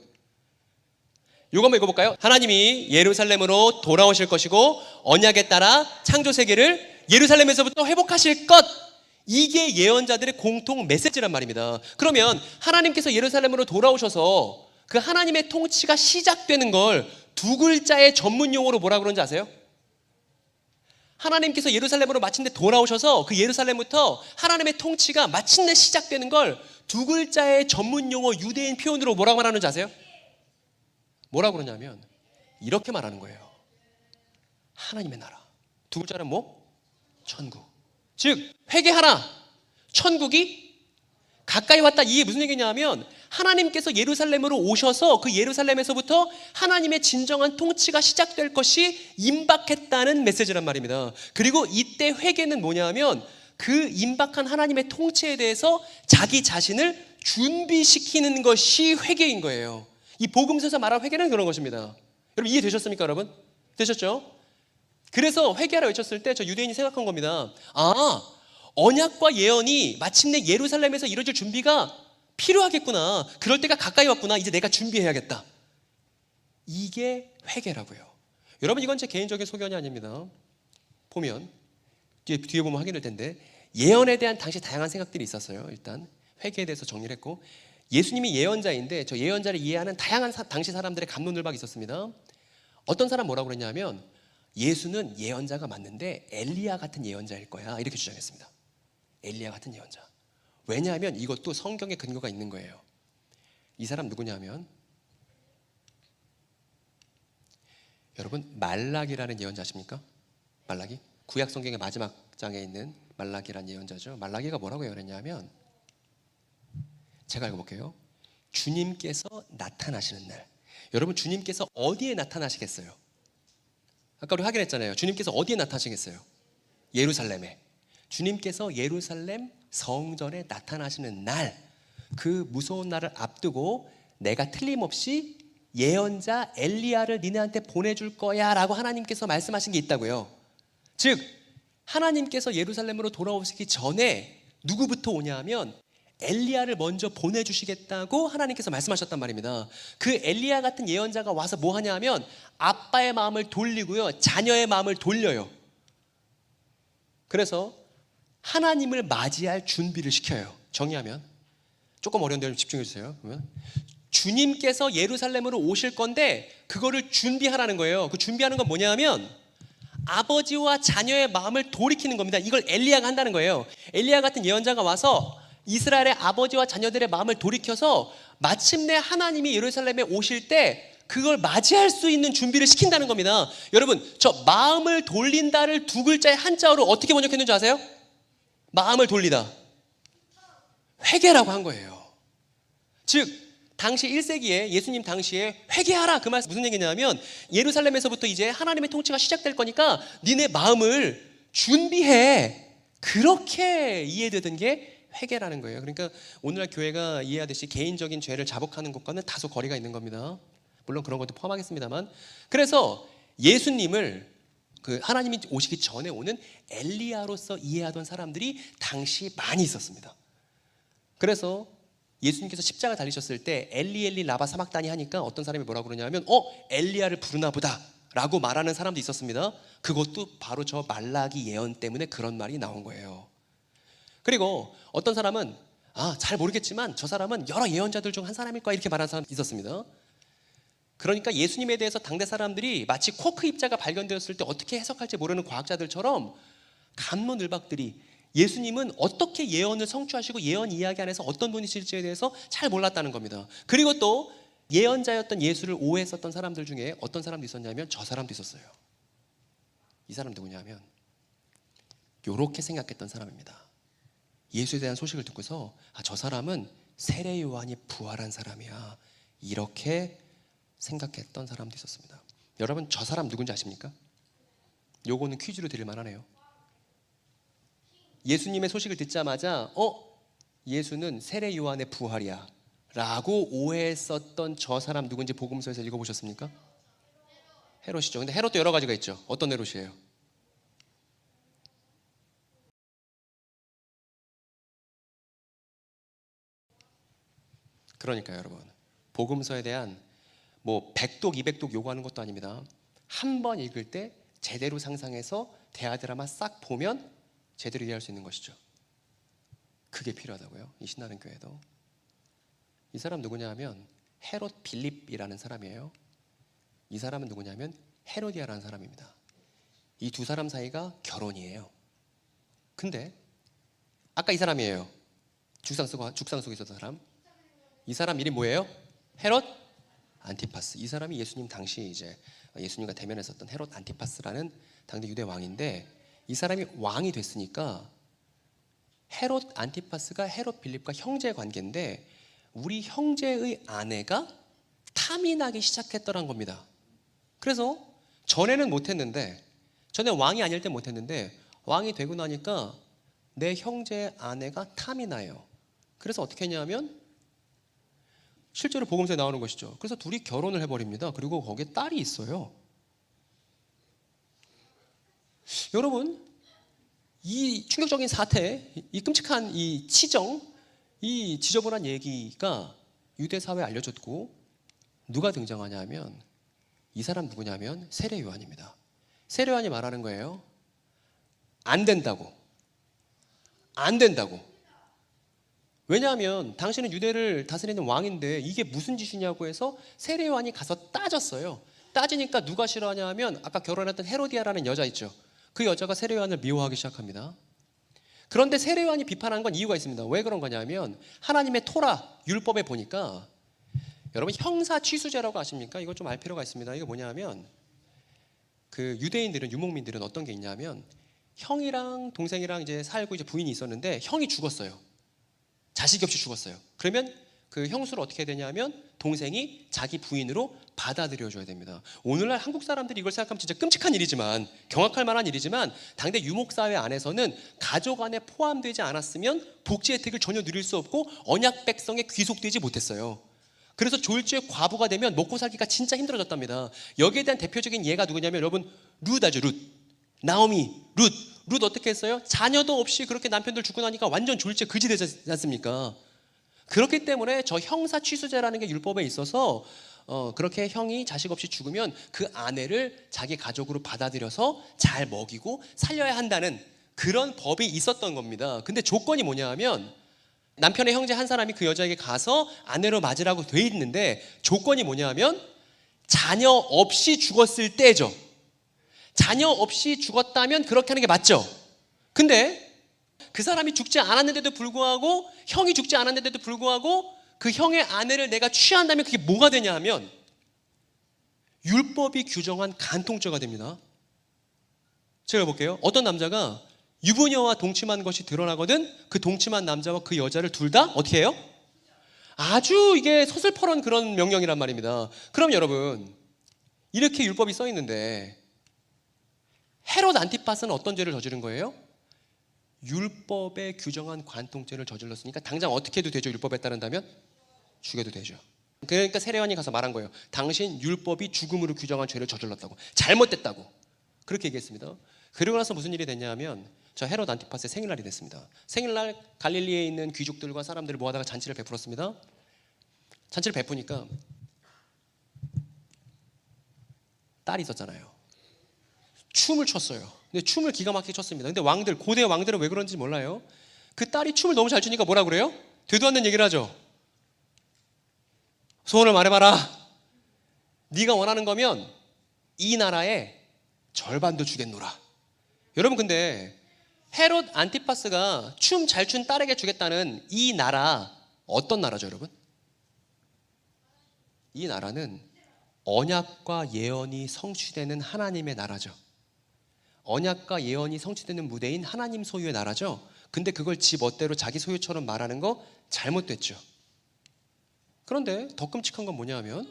이거 한번 읽어볼까요? 하나님이 예루살렘으로 돌아오실 것이고 언약에 따라 창조 세계를 예루살렘에서부터 회복하실 것, 이게 예언자들의 공통 메시지란 말입니다. 그러면 하나님께서 예루살렘으로 돌아오셔서 그 하나님의 통치가 시작되는 걸 두 글자의 전문 용어로 뭐라 그러는지 아세요? 하나님께서 예루살렘으로 마침내 돌아오셔서 그 예루살렘부터 하나님의 통치가 마침내 시작되는 걸 두 글자의 전문 용어 유대인 표현으로 뭐라고 말하는지 아세요? 뭐라고 그러냐면 이렇게 말하는 거예요. 하나님의 나라. 두 글자는 뭐? 천국. 즉 회개하라. 천국이 가까이 왔다. 이게 무슨 얘기냐면 하나님께서 예루살렘으로 오셔서 그 예루살렘에서부터 하나님의 진정한 통치가 시작될 것이 임박했다는 메시지란 말입니다. 그리고 이때 회개는 뭐냐면 그 임박한 하나님의 통치에 대해서 자기 자신을 준비시키는 것이 회개인 거예요. 이 복음서에서 말할 회개는 그런 것입니다. 여러분 이해되셨습니까? 여러분 되셨죠? 그래서 회개하라 외쳤을 때 저 유대인이 생각한 겁니다. 언약과 예언이 마침내 예루살렘에서 이루어질 준비가 필요하겠구나. 그럴 때가 가까이 왔구나. 이제 내가 준비해야겠다. 이게 회개라고요. 여러분 이건 제 개인적인 소견이 아닙니다. 보면 뒤에 보면 확인될 텐데 예언에 대한 당시 다양한 생각들이 있었어요. 일단 회개에 대해서 정리를 했고 예수님이 예언자인데 저 예언자를 이해하는 다양한 당시 사람들의 갑론을박이 있었습니다. 어떤 사람 뭐라고 그랬냐면 예수는 예언자가 맞는데 엘리야 같은 예언자일 거야 이렇게 주장했습니다. 엘리야 같은 예언자. 왜냐하면 이것도 성경에 근거가 있는 거예요. 이 사람 누구냐면 여러분 말라기라는 예언자 아십니까? 말라기? 구약 성경의 마지막 장에 있는 말라기라는 예언자죠. 말라기가 뭐라고 예언했냐면 제가 읽어볼게요. 주님께서 나타나시는 날. 여러분 주님께서 어디에 나타나시겠어요? 아까 우리 확인했잖아요. 주님께서 어디에 나타나시겠어요? 예루살렘에. 주님께서 예루살렘 성전에 나타나시는 날, 그 무서운 날을 앞두고 내가 틀림없이 예언자 엘리야를 니네한테 보내줄 거야 라고 하나님께서 말씀하신 게 있다고요. 즉 하나님께서 예루살렘으로 돌아오시기 전에 누구부터 오냐 하면 엘리야를 먼저 보내주시겠다고 하나님께서 말씀하셨단 말입니다. 그 엘리야 같은 예언자가 와서 뭐 하냐 하면 아빠의 마음을 돌리고요, 자녀의 마음을 돌려요. 그래서 하나님을 맞이할 준비를 시켜요. 정의하면 조금 어려운데 집중해 주세요. 그러면 주님께서 예루살렘으로 오실 건데 그거를 준비하라는 거예요. 그 준비하는 건 뭐냐 하면 아버지와 자녀의 마음을 돌이키는 겁니다. 이걸 엘리야가 한다는 거예요. 엘리야 같은 예언자가 와서 이스라엘의 아버지와 자녀들의 마음을 돌이켜서 마침내 하나님이 예루살렘에 오실 때 그걸 맞이할 수 있는 준비를 시킨다는 겁니다. 여러분, 저 마음을 돌린다를 두 글자의 한자어로 어떻게 번역했는지 아세요? 마음을 돌리다, 회개라고 한 거예요. 즉 당시 1세기에 예수님 당시에 회개하라, 그 말씀 무슨 얘기냐면 예루살렘에서부터 이제 하나님의 통치가 시작될 거니까 니네 마음을 준비해, 그렇게 이해되던 게 회개라는 거예요. 그러니까 오늘날 교회가 이해하듯이 개인적인 죄를 자복하는 것과는 다소 거리가 있는 겁니다. 물론 그런 것도 포함하겠습니다만, 그래서 예수님을 그 하나님이 오시기 전에 오는 엘리야로서 이해하던 사람들이 당시 많이 있었습니다. 그래서 예수님께서 십자가 달리셨을 때 엘리 엘리 라바 사막다니 하니까 어떤 사람이 뭐라고 그러냐면 엘리야를 부르나 보다 라고 말하는 사람도 있었습니다. 그것도 바로 저 말라기 예언 때문에 그런 말이 나온 거예요. 그리고 어떤 사람은 잘 모르겠지만 저 사람은 여러 예언자들 중 한 사람일 거야, 이렇게 말하는 사람이 있었습니다. 그러니까 예수님에 대해서 당대 사람들이 마치 쿼크 입자가 발견되었을 때 어떻게 해석할지 모르는 과학자들처럼 갑론을박들이 예수님은 어떻게 예언을 성취하시고 예언 이야기 안에서 어떤 분이실지에 대해서 잘 몰랐다는 겁니다. 그리고 또 예언자였던 예수를 오해했었던 사람들 중에 어떤 사람도 있었냐면 저 사람도 있었어요. 이 사람 누구냐면 요렇게 생각했던 사람입니다. 예수에 대한 소식을 듣고서 저 사람은 세례 요한이 부활한 사람이야, 이렇게 생각했던 사람도 있었습니다. 여러분, 저 사람 누군지 아십니까? 요거는 퀴즈로 드릴 만하네요. 예수님의 소식을 듣자마자 예수는 세례 요한의 부활이야 라고 오해했었던 저 사람 누군지 복음서에서 읽어보셨습니까? 헤롯이죠. 근데 헤롯도 여러 가지가 있죠. 어떤 헤롯이에요? 그러니까요, 여러분, 복음서에 대한 뭐 100독 200독 요구하는 것도 아닙니다. 한 번 읽을 때 제대로 상상해서 대하드라마 싹 보면 제대로 이해할 수 있는 것이죠. 그게 필요하다고요, 이 신나는 교회도. 이 사람 누구냐 하면 헤롯 빌립이라는 사람이에요. 이 사람은 누구냐면 헤로디아라는 사람입니다. 이 두 사람 사이가 결혼이에요. 근데 아까 이 사람이에요. 죽상 속에 있었던 사람. 이 사람 이름이 뭐예요? 헤롯 안티파스. 이 사람이 예수님 당시 이제 예수님과 대면했었던 헤롯 안티파스라는 당대 유대 왕인데, 이 사람이 왕이 됐으니까 헤롯 안티파스가 헤롯 빌립과 형제 관계인데 우리 형제의 아내가 탐이 나기 시작했더란 겁니다. 그래서 전에는 못했는데, 전에 왕이 아닐 때 못했는데 왕이 되고 나니까 내 형제의 아내가 탐이 나요. 그래서 어떻게 했냐면 실제로 복음서에 나오는 것이죠. 그래서 둘이 결혼을 해버립니다. 그리고 거기에 딸이 있어요. 여러분, 이 충격적인 사태, 이 끔찍한 이 치정, 이 지저분한 얘기가 유대 사회에 알려졌고 누가 등장하냐면 이 사람 누구냐면 세례 요한입니다. 세례 요한이 말하는 거예요. 안 된다고. 안 된다고. 왜냐하면 당신은 유대를 다스리는 왕인데 이게 무슨 짓이냐고 해서 세례 요한이 가서 따졌어요. 따지니까 누가 싫어하냐 하면 아까 결혼했던 헤로디아라는 여자 있죠. 그 여자가 세례 요한을 미워하기 시작합니다. 그런데 세례 요한이 비판한 건 이유가 있습니다. 왜 그런 거냐면 하나님의 토라 율법에 보니까, 여러분 형사 취수제라고 아십니까? 이걸 좀 알 필요가 있습니다. 이게 뭐냐면 그 유대인들은, 유목민들은 어떤 게 있냐면 형이랑 동생이랑 이제 살고 이제 부인이 있었는데 형이 죽었어요. 자식이 없이 죽었어요. 그러면 그 형수를 어떻게 해야 되냐면 동생이 자기 부인으로 받아들여줘야 됩니다. 오늘날 한국 사람들이 이걸 생각하면 진짜 끔찍한 일이지만, 경악할 만한 일이지만, 당대 유목사회 안에서는 가족 안에 포함되지 않았으면 복지 혜택을 전혀 누릴 수 없고 언약 백성에 귀속되지 못했어요. 그래서 졸지에 과부가 되면 먹고 살기가 진짜 힘들어졌답니다. 여기에 대한 대표적인 예가 누구냐면 여러분 룻 알죠? 룻. 나오미, 룻 어떻게 했어요? 자녀도 없이 그렇게 남편들 죽고 나니까 완전 졸지에 그지 되지 않습니까? 그렇기 때문에 저 형사 취수제라는 게 율법에 있어서 그렇게 형이 자식 없이 죽으면 그 아내를 자기 가족으로 받아들여서 잘 먹이고 살려야 한다는 그런 법이 있었던 겁니다. 근데 조건이 뭐냐 하면 남편의 형제 한 사람이 그 여자에게 가서 아내로 맞으라고 돼 있는데 조건이 뭐냐 하면 자녀 없이 죽었을 때죠. 자녀 없이 죽었다면 그렇게 하는 게 맞죠. 근데 그 사람이 죽지 않았는데도 불구하고 형이 죽지 않았는데도 불구하고 그 형의 아내를 내가 취한다면 그게 뭐가 되냐 하면 율법이 규정한 간통죄가 됩니다. 제가 볼게요. 어떤 남자가 유부녀와 동침한 것이 드러나거든 그 동침한 남자와 그 여자를 둘 다 어떻게 해요? 아주 이게 서슬퍼런 그런 명령이란 말입니다. 그럼 여러분 이렇게 율법이 써 있는데 헤롯 안티파스는 어떤 죄를 저지른 거예요? 율법에 규정한 관통죄를 저질렀으니까 당장 어떻게 해도 되죠? 율법에 따른다면 죽여도 되죠. 그러니까 세례요한이 가서 말한 거예요. 당신 율법이 죽음으로 규정한 죄를 저질렀다고, 잘못됐다고 그렇게 얘기했습니다. 그리고 나서 무슨 일이 됐냐면 저 헤롯 안티파스의 생일날이 됐습니다. 생일날 갈릴리에 있는 귀족들과 사람들을 모아다가 잔치를 베풀었습니다. 잔치를 베푸니까 딸이 있었잖아요. 춤을 췄어요. 근데 춤을 기가 막히게 췄습니다. 근데 왕들, 고대 왕들은 왜 그런지 몰라요. 그 딸이 춤을 너무 잘 추니까 뭐라 그래요? 되도 않는 얘기를 하죠. 소원을 말해봐라. 네가 원하는 거면 이 나라의 절반도 주겠노라. 여러분 근데 헤롯 안티파스가 춤 잘 춘 딸에게 주겠다는 이 나라 어떤 나라죠 여러분? 이 나라는 언약과 예언이 성취되는 하나님의 나라죠. 언약과 예언이 성취되는 무대인 하나님 소유의 나라죠. 근데 그걸 지 멋대로 자기 소유처럼 말하는 거 잘못됐죠. 그런데 더 끔찍한 건 뭐냐 하면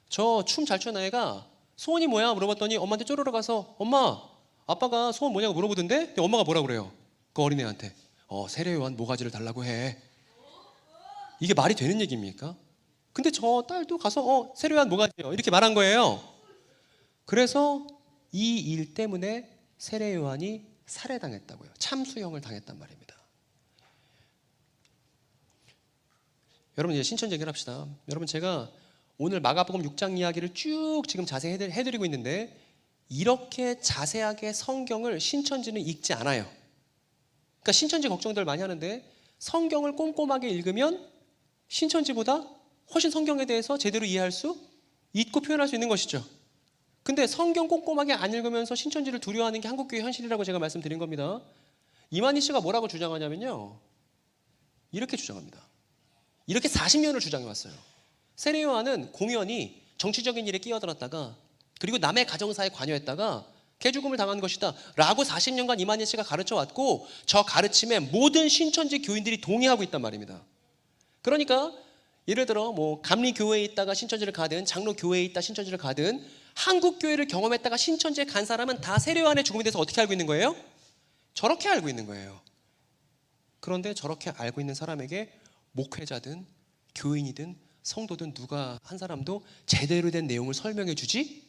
저 춤 잘 추는 아이가 소원이 뭐야 물어봤더니 엄마한테 쪼르러 가서 엄마 아빠가 소원 뭐냐고 물어보던데 근데 엄마가 뭐라 그래요? 그 어린애한테 세례요한 모가지를 달라고 해. 이게 말이 되는 얘기입니까? 근데 저 딸도 가서 세례요한 모가지요 이렇게 말한 거예요. 그래서 이 일 때문에 세례요한이 살해당했다고요. 참수형을 당했단 말입니다. 여러분 이제 신천 얘기를 합시다. 여러분 제가 오늘 마가복음 6장 이야기를 쭉 지금 자세히 해드리고 있는데 이렇게 자세하게 성경을 신천지는 읽지 않아요. 그러니까 신천지 걱정들 많이 하는데 성경을 꼼꼼하게 읽으면 신천지보다 훨씬 성경에 대해서 제대로 이해할 수 있고 표현할 수 있는 것이죠. 근데 성경 꼼꼼하게 안 읽으면서 신천지를 두려워하는 게 한국교회 현실이라고 제가 말씀드린 겁니다. 이만희 씨가 뭐라고 주장하냐면요. 이렇게 주장합니다. 이렇게 40년을 주장해 왔어요. 세례요한은 공연히 정치적인 일에 끼어들었다가 그리고 남의 가정사에 관여했다가 개죽음을 당한 것이다 라고 40년간 이만희 씨가 가르쳐 왔고 저 가르침에 모든 신천지 교인들이 동의하고 있단 말입니다. 그러니까 예를 들어 뭐 감리교회에 있다가 신천지를 가든 장로교회에 있다 신천지를 가든 한국교회를 경험했다가 신천지에 간 사람은 다 세례요한의 죽음에 대해서 어떻게 알고 있는 거예요? 저렇게 알고 있는 거예요. 그런데 저렇게 알고 있는 사람에게 목회자든 교인이든 성도든 누가 한 사람도 제대로 된 내용을 설명해 주지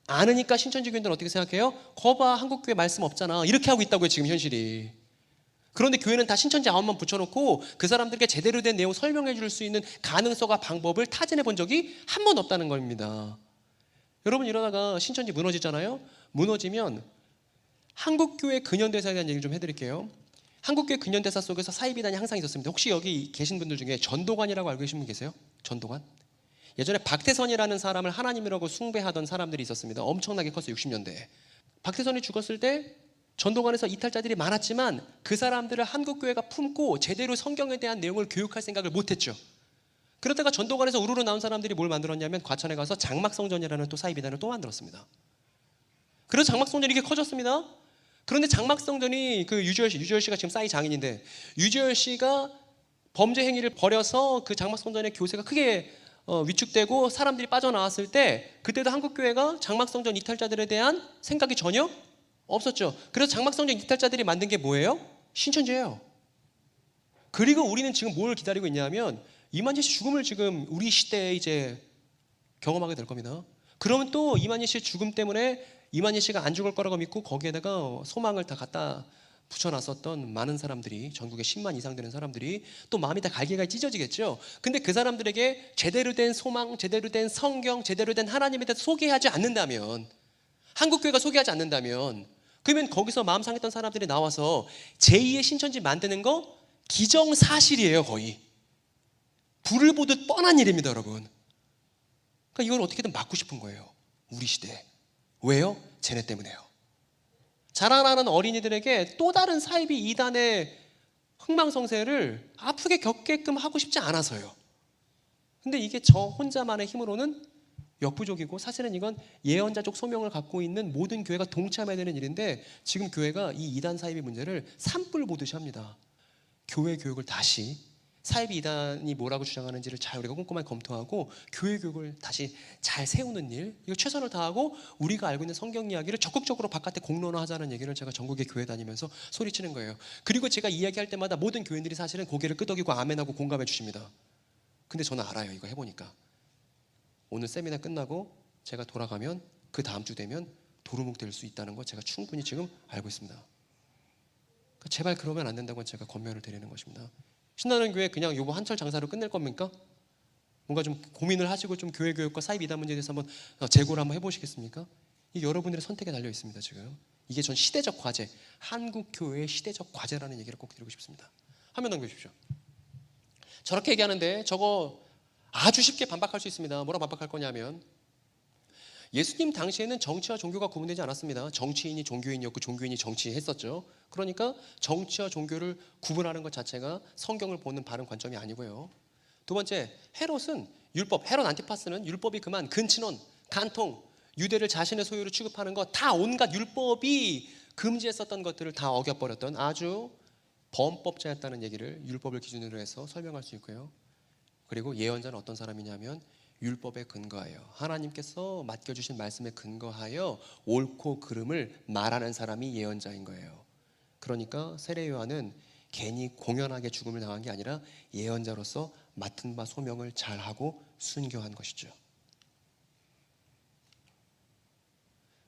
않으니까 신천지 교인들은 어떻게 생각해요? 거봐 한국교회 말씀 없잖아 이렇게 하고 있다고요 지금 현실이. 그런데 교회는 다 신천지 아웃만 붙여놓고 그 사람들에게 제대로 된 내용 설명해 줄 수 있는 가능성과 방법을 타진해 본 적이 한 번도 없다는 겁니다. 여러분 이러다가 신천지 무너지잖아요. 무너지면 한국교회 근현대사에 대한 얘기를 좀 해드릴게요. 한국교회 근현대사 속에서 사이비단이 항상 있었습니다. 혹시 여기 계신 분들 중에 전도관이라고 알고 계신 분 계세요? 전도관? 예전에 박태선이라는 사람을 하나님이라고 숭배하던 사람들이 있었습니다. 엄청나게 컸어요. 60년대에. 박태선이 죽었을 때 전도관에서 이탈자들이 많았지만 그 사람들을 한국교회가 품고 제대로 성경에 대한 내용을 교육할 생각을 못했죠. 그러다가 전도관에서 우르르 나온 사람들이 뭘 만들었냐면 과천에 가서 장막성전이라는 또 사이비단을 또 만들었습니다. 그래서 장막성전이 이렇게 커졌습니다. 그런데 장막성전이 그 유지열 씨가 지금 싸이 장인인데 유지열 씨가 범죄 행위를 벌여서 그 장막성전의 교세가 크게 위축되고 사람들이 빠져나왔을 때 그때도 한국교회가 장막성전 이탈자들에 대한 생각이 전혀 없었죠. 그래서 장막성전 이탈자들이 만든 게 뭐예요? 신천지예요. 그리고 우리는 지금 뭘 기다리고 있냐면 이만희 씨 죽음을 지금 우리 시대에 이제 경험하게 될 겁니다. 그러면 또 이만희 씨 죽음 때문에 이만희 씨가 안 죽을 거라고 믿고 거기에다가 소망을 다 갖다 붙여놨었던 많은 사람들이, 전국에 10만 이상 되는 사람들이 또 마음이 다 갈기가 찢어지겠죠. 근데 그 사람들에게 제대로 된 소망, 제대로 된 성경, 제대로 된 하나님에 대해서 소개하지 않는다면, 한국교회가 소개하지 않는다면, 그러면 거기서 마음 상했던 사람들이 나와서 제2의 신천지 만드는 거 기정사실이에요. 거의 불을 보듯 뻔한 일입니다, 여러분. 그러니까 이걸 어떻게든 막고 싶은 거예요, 우리 시대에. 왜요? 쟤네 때문에요. 자라나는 어린이들에게 또 다른 사이비 이단의 흥망성쇠를 아프게 겪게끔 하고 싶지 않아서요. 근데 이게 저 혼자만의 힘으로는 역부족이고, 사실은 이건 예언자적 소명을 갖고 있는 모든 교회가 동참해야 되는 일인데, 지금 교회가 이 이단 사이비 문제를 산불 보듯이 합니다. 교회 교육을 다시, 사이비 이단이 뭐라고 주장하는지를 잘 우리가 꼼꼼하게 검토하고 교회 교육을 다시 잘 세우는 일, 이거 최선을 다하고 우리가 알고 있는 성경 이야기를 적극적으로 바깥에 공론화하자는 얘기를 제가 전국의 교회 다니면서 소리치는 거예요. 그리고 제가 이야기할 때마다 모든 교인들이 사실은 고개를 끄덕이고 아멘하고 공감해 주십니다. 근데 저는 알아요. 이거 해보니까 오늘 세미나 끝나고 제가 돌아가면 그 다음 주 되면 도루묵 될 수 있다는 거 제가 충분히 지금 알고 있습니다. 그러니까 제발 그러면 안 된다고 제가 권면을 드리는 것입니다. 신나는 교회 그냥 요거 한철 장사로 끝낼 겁니까? 뭔가 좀 고민을 하시고 좀 교회 교육과 사이비 이단 문제에 대해서 한번 재고를 한번 해보시겠습니까? 이게 여러분들의 선택에 달려 있습니다. 지금 이게 전 시대적 과제, 한국 교회의 시대적 과제라는 얘기를 꼭 드리고 싶습니다. 화면 넘겨주십시오. 저렇게 얘기하는데 저거 아주 쉽게 반박할 수 있습니다. 뭐라 반박할 거냐면, 예수님 당시에는 정치와 종교가 구분되지 않았습니다. 정치인이 종교인이었고 종교인이 정치했었죠. 그러니까 정치와 종교를 구분하는 것 자체가 성경을 보는 바른 관점이 아니고요. 두 번째, 헤롯은 율법, 헤롯 안티파스는 율법이 그만 근친혼, 간통, 유대를 자신의 소유로 취급하는 것, 다 온갖 율법이 금지했었던 것들을 다 어겨버렸던 아주 범법자였다는 얘기를 율법을 기준으로 해서 설명할 수 있고요. 그리고 예언자는 어떤 사람이냐면 율법에 근거하여, 하나님께서 맡겨주신 말씀에 근거하여 옳고 그름을 말하는 사람이 예언자인 거예요. 그러니까 세례 요한은 괜히 공연하게 죽음을 당한 게 아니라 예언자로서 맡은 바 소명을 잘하고 순교한 것이죠.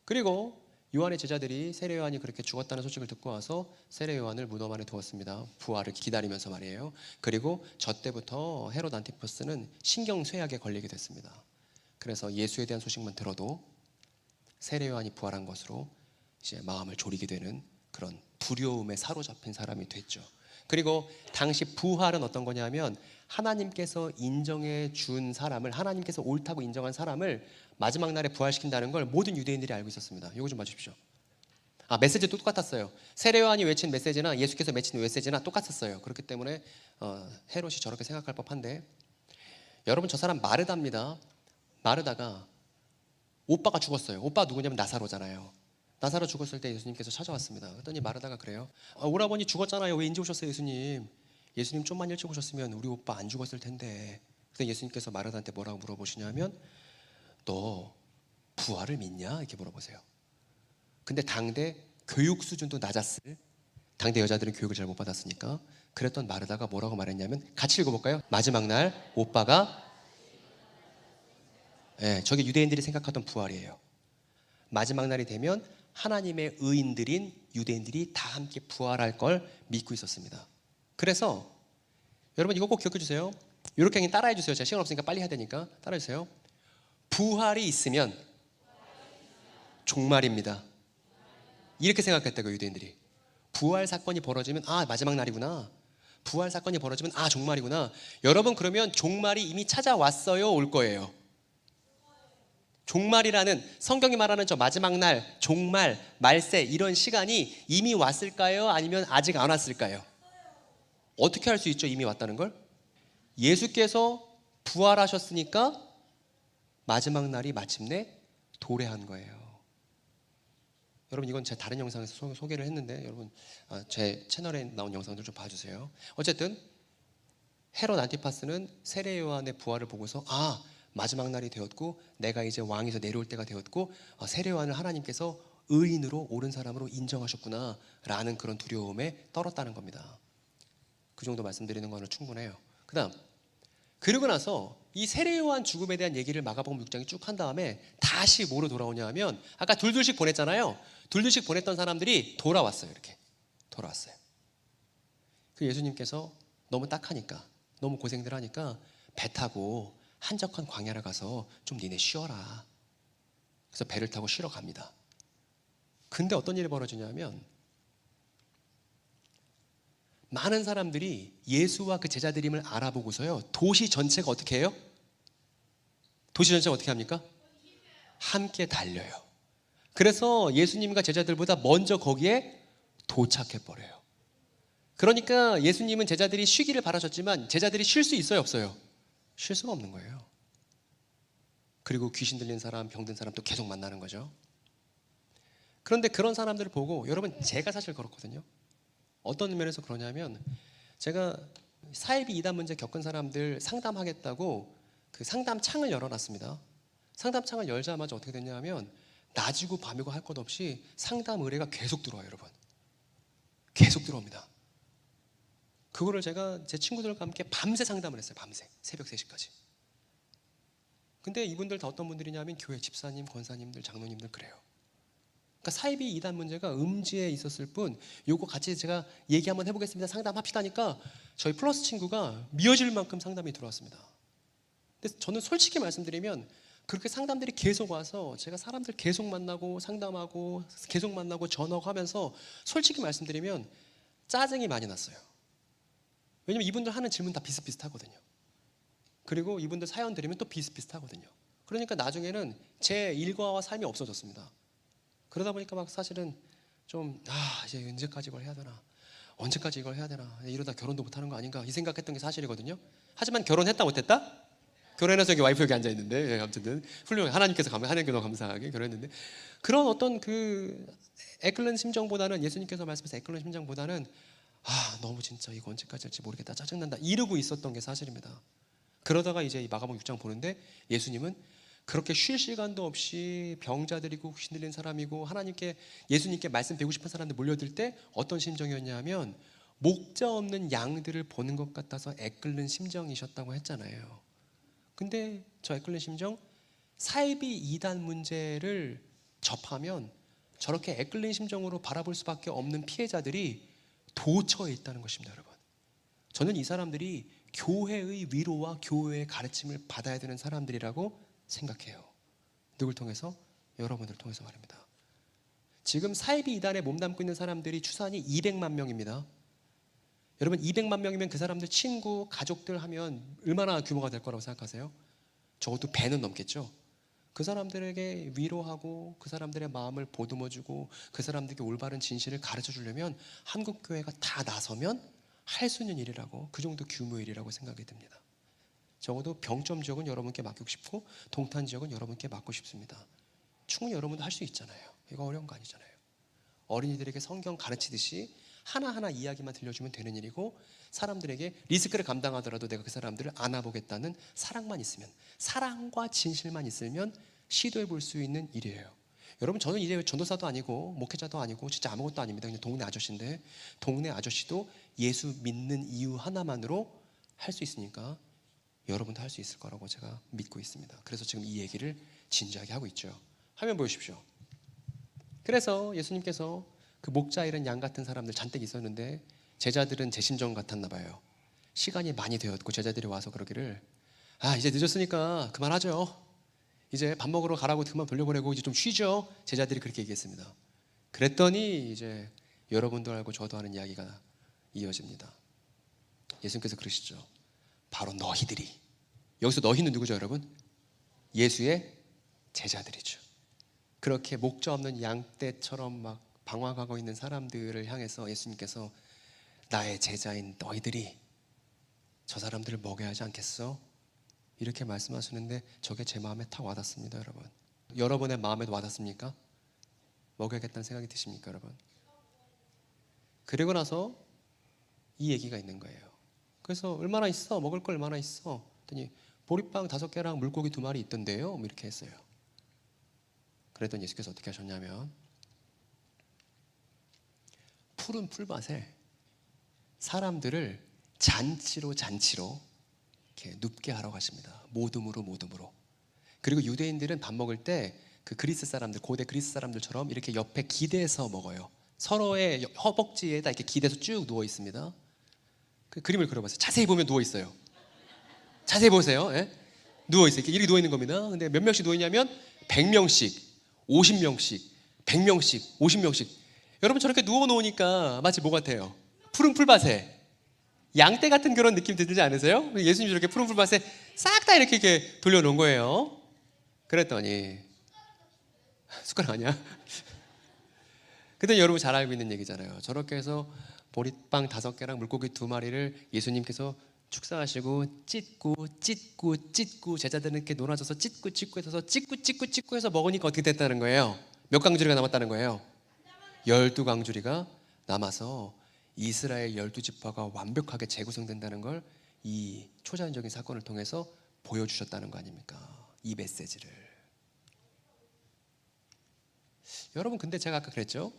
그리고 요한의 제자들이 세례 요한이 그렇게 죽었다는 소식을 듣고 와서 세례 요한을 무덤 안에 두었습니다. 부활을 기다리면서 말이에요. 그리고 저 때부터 헤롯 안티파스는 신경쇠약에 걸리게 됐습니다. 그래서 예수에 대한 소식만 들어도 세례 요한이 부활한 것으로 이제 마음을 졸이게 되는 그런 두려움에 사로잡힌 사람이 됐죠. 그리고 당시 부활은 어떤 거냐면, 하나님께서 인정해 준 사람을, 하나님께서 옳다고 인정한 사람을 마지막 날에 부활시킨다는 걸 모든 유대인들이 알고 있었습니다. 이거 좀 봐주십시오. 메시지도 똑같았어요. 세례 요한이 외친 메시지나 예수께서 외친 메시지나 똑같았어요. 그렇기 때문에 헤롯이 저렇게 생각할 법한데, 여러분 저 사람 마르다입니다. 마르다가 오빠가 죽었어요. 오빠가 누구냐면 나사로잖아요. 나사로 죽었을 때 예수님께서 찾아왔습니다. 그랬더니 마르다가 그래요. 오라버니 죽었잖아요. 왜 인제 오셨어요, 예수님? 예수님 좀만 일찍 오셨으면 우리 오빠 안 죽었을 텐데. 그래서 예수님께서 마르다한테 뭐라고 물어보시냐면, 너 부활을 믿냐? 이렇게 물어보세요. 근데 당대 교육 수준도 낮았을, 당대 여자들은 교육을 잘 못 받았으니까 그랬던 마르다가 뭐라고 말했냐면, 같이 읽어볼까요? 마지막 날 오빠가, 저게 유대인들이 생각하던 부활이에요. 마지막 날이 되면 하나님의 의인들인 유대인들이 다 함께 부활할 걸 믿고 있었습니다. 그래서 여러분 이거 꼭 기억해 주세요. 이렇게 그냥 따라해 주세요. 제가 시간 없으니까 빨리 해야 되니까 따라해 주세요. 부활이 있으면 종말입니다. 이렇게 생각했다고 유대인들이. 부활 사건이 벌어지면 마지막 날이구나. 부활 사건이 벌어지면 종말이구나. 여러분 그러면 종말이 이미 찾아왔어요, 올 거예요? 종말이라는 성경이 말하는 저 마지막 날, 종말, 말세 이런 시간이 이미 왔을까요? 아니면 아직 안 왔을까요? 어떻게 할 수 있죠? 이미 왔다는 걸? 예수께서 부활하셨으니까 마지막 날이 마침내 도래한 거예요. 여러분 이건 제 다른 영상에서 소개를 했는데, 여러분 제 채널에 나온 영상들 좀 봐주세요. 어쨌든 헤롯 안티파스는 세례 요한의 부활을 보고서 마지막 날이 되었고 내가 이제 왕에서 내려올 때가 되었고 세례 요한을 하나님께서 의인으로, 옳은 사람으로 인정하셨구나 라는 그런 두려움에 떨었다는 겁니다. 그 정도 말씀드리는 거는 충분해요. 그 다음, 그리고 나서 이 세례요한 죽음에 대한 얘기를 마가복음 6장이 쭉 한 다음에 다시 뭐로 돌아오냐 하면 아까 둘둘씩 보냈잖아요. 둘둘씩 보냈던 사람들이 돌아왔어요. 이렇게 돌아왔어요. 그 예수님께서 너무 딱하니까, 너무 고생들 하니까 배 타고 한적한 광야를 가서 좀 니네 쉬어라. 그래서 배를 타고 쉬러 갑니다. 근데 어떤 일이 벌어지냐면 많은 사람들이 예수와 그 제자들임을 알아보고서요, 도시 전체가 어떻게 해요? 도시 전체가 어떻게 합니까? 함께 달려요. 그래서 예수님과 제자들보다 먼저 거기에 도착해버려요. 그러니까 예수님은 제자들이 쉬기를 바라셨지만 제자들이 쉴 수 있어요, 없어요? 쉴 수가 없는 거예요. 그리고 귀신 들린 사람, 병든 사람 또 계속 만나는 거죠. 그런데 그런 사람들을 보고, 여러분 제가 사실 그렇거든요. 어떤 면에서 그러냐면, 제가 사이비 이단 문제 겪은 사람들 상담하겠다고 그 상담 창을 열어놨습니다. 상담 창을 열자마자 어떻게 됐냐면 낮이고 밤이고 할 것 없이 상담 의뢰가 계속 들어와요, 여러분. 계속 들어옵니다. 그거를 제가 제 친구들과 함께 밤새 상담을 했어요. 밤새 새벽 3시까지. 근데 이분들 다 어떤 분들이냐면 교회 집사님, 권사님들, 장로님들 그래요. 그러니까 사이비 이단 문제가 음지에 있었을 뿐, 요거 같이 제가 얘기 한번 해보겠습니다, 상담합시다 하니까 저희 플러스 친구가 미어질 만큼 상담이 들어왔습니다. 근데 저는 솔직히 말씀드리면 그렇게 상담들이 계속 와서 제가 사람들 계속 만나고 상담하고 계속 만나고 전화하고 하면서 솔직히 말씀드리면 짜증이 많이 났어요. 왜냐면 이분들 하는 질문 다 비슷비슷하거든요. 그리고 이분들 사연 드리면 또 비슷비슷하거든요. 그러니까 나중에는 제 일과와 삶이 없어졌습니다. 그러다 보니까 막 사실은 좀 이제 언제까지 이걸 해야 되나, 언제까지 이걸 해야 되나, 이러다 결혼도 못하는 거 아닌가 이 생각했던 게 사실이거든요. 하지만 결혼했다 못했다? 결혼해서 여기 와이프 여기 앉아있는데, 아무튼 훌륭해. 하나님께서 하나님께 너무 감사하게 결혼했는데, 그런 어떤 그 애끓는 심정보다는, 예수님께서 말씀하신 애끓는 심정보다는 너무 진짜 이거 언제까지 할지 모르겠다, 짜증난다 이러고 있었던 게 사실입니다. 그러다가 이제 이 마가복음 6장 보는데 예수님은 그렇게 쉴 시간도 없이 병자들이고 귀신 들린 사람이고 하나님께, 예수님께 말씀 배우고 싶은 사람들 몰려들 때 어떤 심정이었냐면 목자 없는 양들을 보는 것 같아서 애끓는 심정이셨다고 했잖아요. 근데 저 애끓는 심정, 사이비 이단 문제를 접하면 저렇게 애끓는 심정으로 바라볼 수밖에 없는 피해자들이 도처에 있다는 것입니다, 여러분. 저는 이 사람들이 교회의 위로와 교회의 가르침을 받아야 되는 사람들이라고 생각해요. 누굴 통해서? 여러분들 통해서 말입니다. 지금 사이비 이단에 몸담고 있는 사람들이 추산이 200만 명입니다. 여러분 200만 명이면 그 사람들 친구, 가족들 하면 얼마나 규모가 될 거라고 생각하세요? 적어도 배는 넘겠죠. 그 사람들에게 위로하고 그 사람들의 마음을 보듬어주고 그 사람들에게 올바른 진실을 가르쳐 주려면 한국교회가 다 나서면 할 수 있는 일이라고, 그 정도 규모의 일이라고 생각이 듭니다. 적어도 병점 지역은 여러분께 맡기고 싶고 동탄 지역은 여러분께 맡고 싶습니다. 충분히 여러분도 할 수 있잖아요. 이거 어려운 거 아니잖아요. 어린이들에게 성경 가르치듯이 하나하나 이야기만 들려주면 되는 일이고, 사람들에게 리스크를 감당하더라도 내가 그 사람들을 안아보겠다는 사랑만 있으면, 사랑과 진실만 있으면 시도해 볼 수 있는 일이에요. 여러분 저는 이제 전도사도 아니고 목회자도 아니고 진짜 아무것도 아닙니다. 그냥 동네 아저씨인데, 동네 아저씨도 예수 믿는 이유 하나만으로 할 수 있으니까 여러분도 할 수 있을 거라고 제가 믿고 있습니다. 그래서 지금 이 얘기를 진지하게 하고 있죠. 화면 보여주십시오. 그래서 예수님께서 그 목자 잃은 양 같은 사람들 잔뜩 있었는데 제자들은 제 심정 같았나 봐요. 시간이 많이 되었고 제자들이 와서 그러기를, 이제 늦었으니까 그만하죠. 이제 밥 먹으러 가라고 그만 돌려보내고 이제 좀 쉬죠. 제자들이 그렇게 얘기했습니다. 그랬더니 이제 여러분도 알고 저도 아는 이야기가 이어집니다. 예수님께서 그러시죠. 바로 너희들이, 여기서 너희는 누구죠, 여러분? 예수의 제자들이죠. 그렇게 목자 없는 양떼처럼 막 방황하고 있는 사람들을 향해서 예수님께서 나의 제자인 너희들이 저 사람들을 먹여야 하지 않겠어? 이렇게 말씀하시는데 저게 제 마음에 탁 와닿습니다, 여러분. 여러분의 마음에도 와닿습니까? 먹여야겠다는 생각이 드십니까, 여러분? 그리고 나서 이 얘기가 있는 거예요. 그래서 얼마나 있어? 먹을 거 얼마나 있어? 그랬더니 보리빵 5개랑 물고기 2마리 있던데요? 이렇게 했어요. 그랬더니 예수께서 어떻게 하셨냐면 푸른 풀밭에 사람들을 잔치로 이렇게 눕게 하라고 하십니다. 모둠으로 모둠으로. 그리고 유대인들은 밥 먹을 때 그 그리스 사람들, 고대 그리스 사람들처럼 이렇게 옆에 기대서 먹어요. 서로의 허벅지에다 이렇게 기대서 쭉 누워 있습니다. 그 그림을 그려봤어요. 자세히 보면 누워 있어요. 자세히 보세요. 예? 누워 있어요. 이렇게 누워 있는 겁니다. 근데 몇 명씩 누워 있냐면 100명씩, 50명씩, 100명씩, 50명씩. 여러분 저렇게 누워 놓으니까 마치 뭐 같아요? 푸른 풀밭에 양떼 같은 그런 느낌 들지 않으세요? 예수님이 저렇게 푸른 풀밭에 싹 다 이렇게 돌려놓은 거예요. 그랬더니 숟가락 아니야? 근데 여러분 잘 알고 있는 얘기잖아요. 저렇게 해서 보리빵 5개랑 물고기 2마리를 예수님께서 축사하시고 찢고 제자들은 이렇게 놀아줘서 찢고 해서 먹으니까 어떻게 됐다는 거예요? 몇 강주리가 남았다는 거예요? 12강주리가 남아서 이스라엘 12지파가 완벽하게 재구성된다는 걸 이 초자연적인 사건을 통해서 보여주셨다는 거 아닙니까? 이 메시지를. 여러분 근데 제가 아까 그랬죠?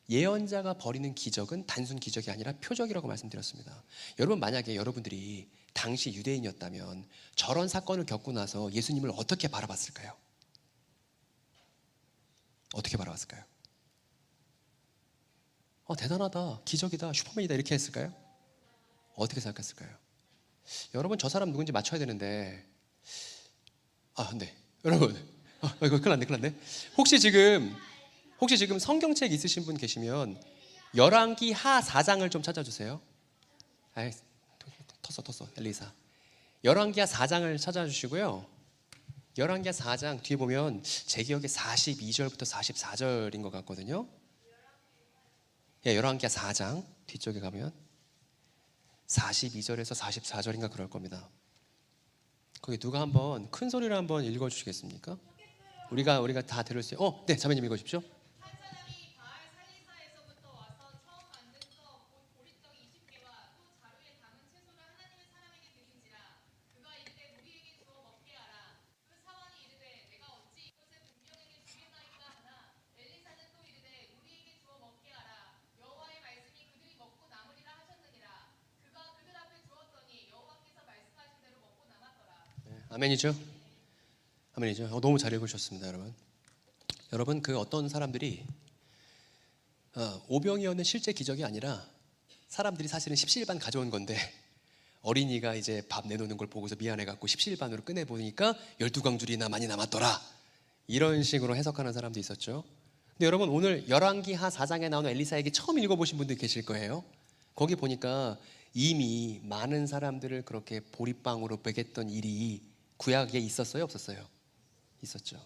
예언자가 벌이는 기적은 단순 기적이 아니라 표적이라고 말씀드렸습니다. 여러분 만약에 여러분들이 당시 유대인이었다면 저런 사건을 겪고 나서 예수님을 어떻게 바라봤을까요? 어떻게 바라봤을까요? 대단하다, 기적이다, 슈퍼맨이다 이렇게 했을까요? 어떻게 생각했을까요? 여러분 저 사람 누군지 맞춰야 되는데 네. 여러분 이거 큰일 났네. 혹시 지금 성경책 있으신 분 계시면 열왕기 하 4장을 좀 찾아주세요. 텄어 엘리사. 열왕기 하 4장을 찾아주시고요. 열왕기 하 4장 뒤에 보면 제 기억에 42절부터 44절인 것 같거든요. 열왕기 하 4장 뒤쪽에 가면 42절에서 44절인가 그럴 겁니다. 거기 누가 한번 큰 소리로 한번 읽어주시겠습니까? 우리가 다 들을 수 있어요. 네, 자매님 읽어주십시오. 한 사람이 바알 살리사에서부터 와서 처음 만든 것 곧 보리떡 20개와 또 자루에 담은 채소를 하나님의 사람에게 드린지라. 그가 이르되 우리에게 주어 먹게 하라. 그 사환이 이르되 내가 어찌 이것을 분명에게 주겠나이까 하나 엘리사는 또 이르되 우리에게 주어 먹게 하라. 여호와의 말씀이 그들이 먹고 남으리라 하셨느니라. 그가 그들 앞에 주었더니 여호와께서 말씀하신 대로 먹고 남았더라. 아멘이죠? 아멘이죠. 너무 잘 읽으셨습니다, 여러분. 여러분 그 어떤 사람들이 오병이어는 실제 기적이 아니라 사람들이 사실은 십시일반 가져온 건데 어린이가 이제 밥 내놓는 걸 보고서 미안해갖고 십시일반으로 꺼내 보니까 12강줄이나 많이 남았더라. 이런 식으로 해석하는 사람도 있었죠. 근데 여러분 오늘 열왕기 하 4장에 나오는 엘리사 얘기 처음 읽어보신 분들 계실 거예요. 거기 보니까 이미 많은 사람들을 그렇게 보리빵으로 먹였던 일이 구약에 있었어요, 없었어요? 있었죠.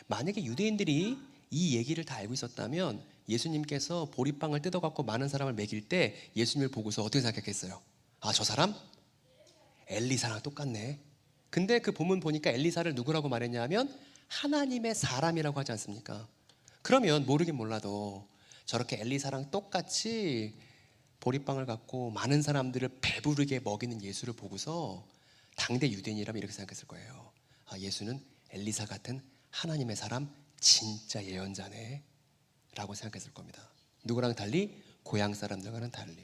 만약에 유대인들이 이 얘기를 다 알고 있었다면 예수님께서 보리빵을 뜯어갖고 많은 사람을 먹일 때 예수님을 보고서 어떻게 생각했겠어요? 저 사람? 엘리사랑 똑같네. 근데 그 본문 보니까 엘리사를 누구라고 말했냐면 하나님의 사람이라고 하지 않습니까? 그러면 모르긴 몰라도 저렇게 엘리사랑 똑같이 보리빵을 갖고 많은 사람들을 배부르게 먹이는 예수를 보고서 당대 유대인이라면 이렇게 생각했을 거예요. 예수는 엘리사 같은 하나님의 사람, 진짜 예언자네 라고 생각했을 겁니다. 누구랑 달리? 고향 사람들과는 달리.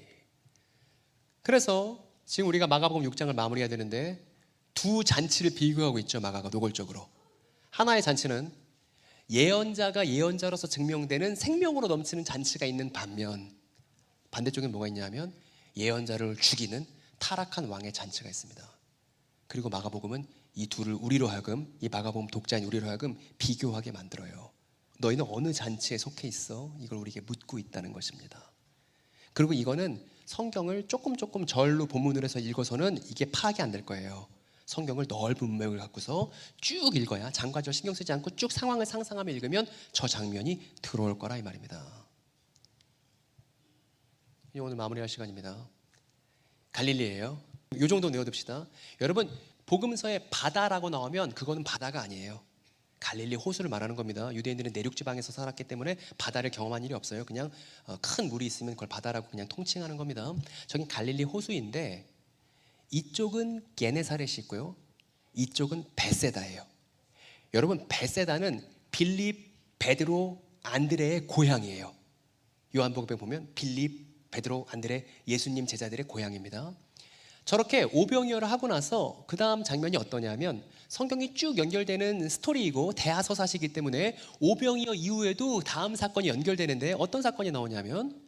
그래서 지금 우리가 마가복음 6장을 마무리해야 되는데 두 잔치를 비교하고 있죠. 마가가 노골적으로. 하나의 잔치는 예언자가 예언자로서 증명되는 생명으로 넘치는 잔치가 있는 반면 반대쪽에 뭐가 있냐면 예언자를 죽이는 타락한 왕의 잔치가 있습니다. 그리고 마가복음은 이 둘을 우리로 하여금, 이 마가복음 독자인 우리로 하여금 비교하게 만들어요. 너희는 어느 잔치에 속해 있어? 이걸 우리에게 묻고 있다는 것입니다. 그리고 이거는 성경을 조금 절로 본문으로 해서 읽어서는 이게 파악이 안 될 거예요. 성경을 넓은 문맥을 갖고서 쭉 읽어야 장과절 신경 쓰지 않고 쭉 상황을 상상하며 읽으면 저 장면이 들어올 거라 이 말입니다. 오늘 마무리할 시간입니다. 갈릴리예요. 이 정도 내어둡시다. 여러분 복음서에 바다라고 나오면 그거는 바다가 아니에요. 갈릴리 호수를 말하는 겁니다. 유대인들은 내륙 지방에서 살았기 때문에 바다를 경험한 일이 없어요. 그냥 큰 물이 있으면 그걸 바다라고 그냥 통칭하는 겁니다. 저긴 갈릴리 호수인데 이쪽은 게네사렛이 있고요. 이쪽은 베세다예요. 여러분 베세다는 빌립, 베드로, 안드레의 고향이에요. 요한복음에 보면 빌립, 베드로, 안드레 예수님 제자들의 고향입니다. 저렇게 오병이어를 하고 나서 그 다음 장면이 어떠냐면 성경이 쭉 연결되는 스토리이고 대하서사시기 때문에 오병이어 이후에도 다음 사건이 연결되는데 어떤 사건이 나오냐면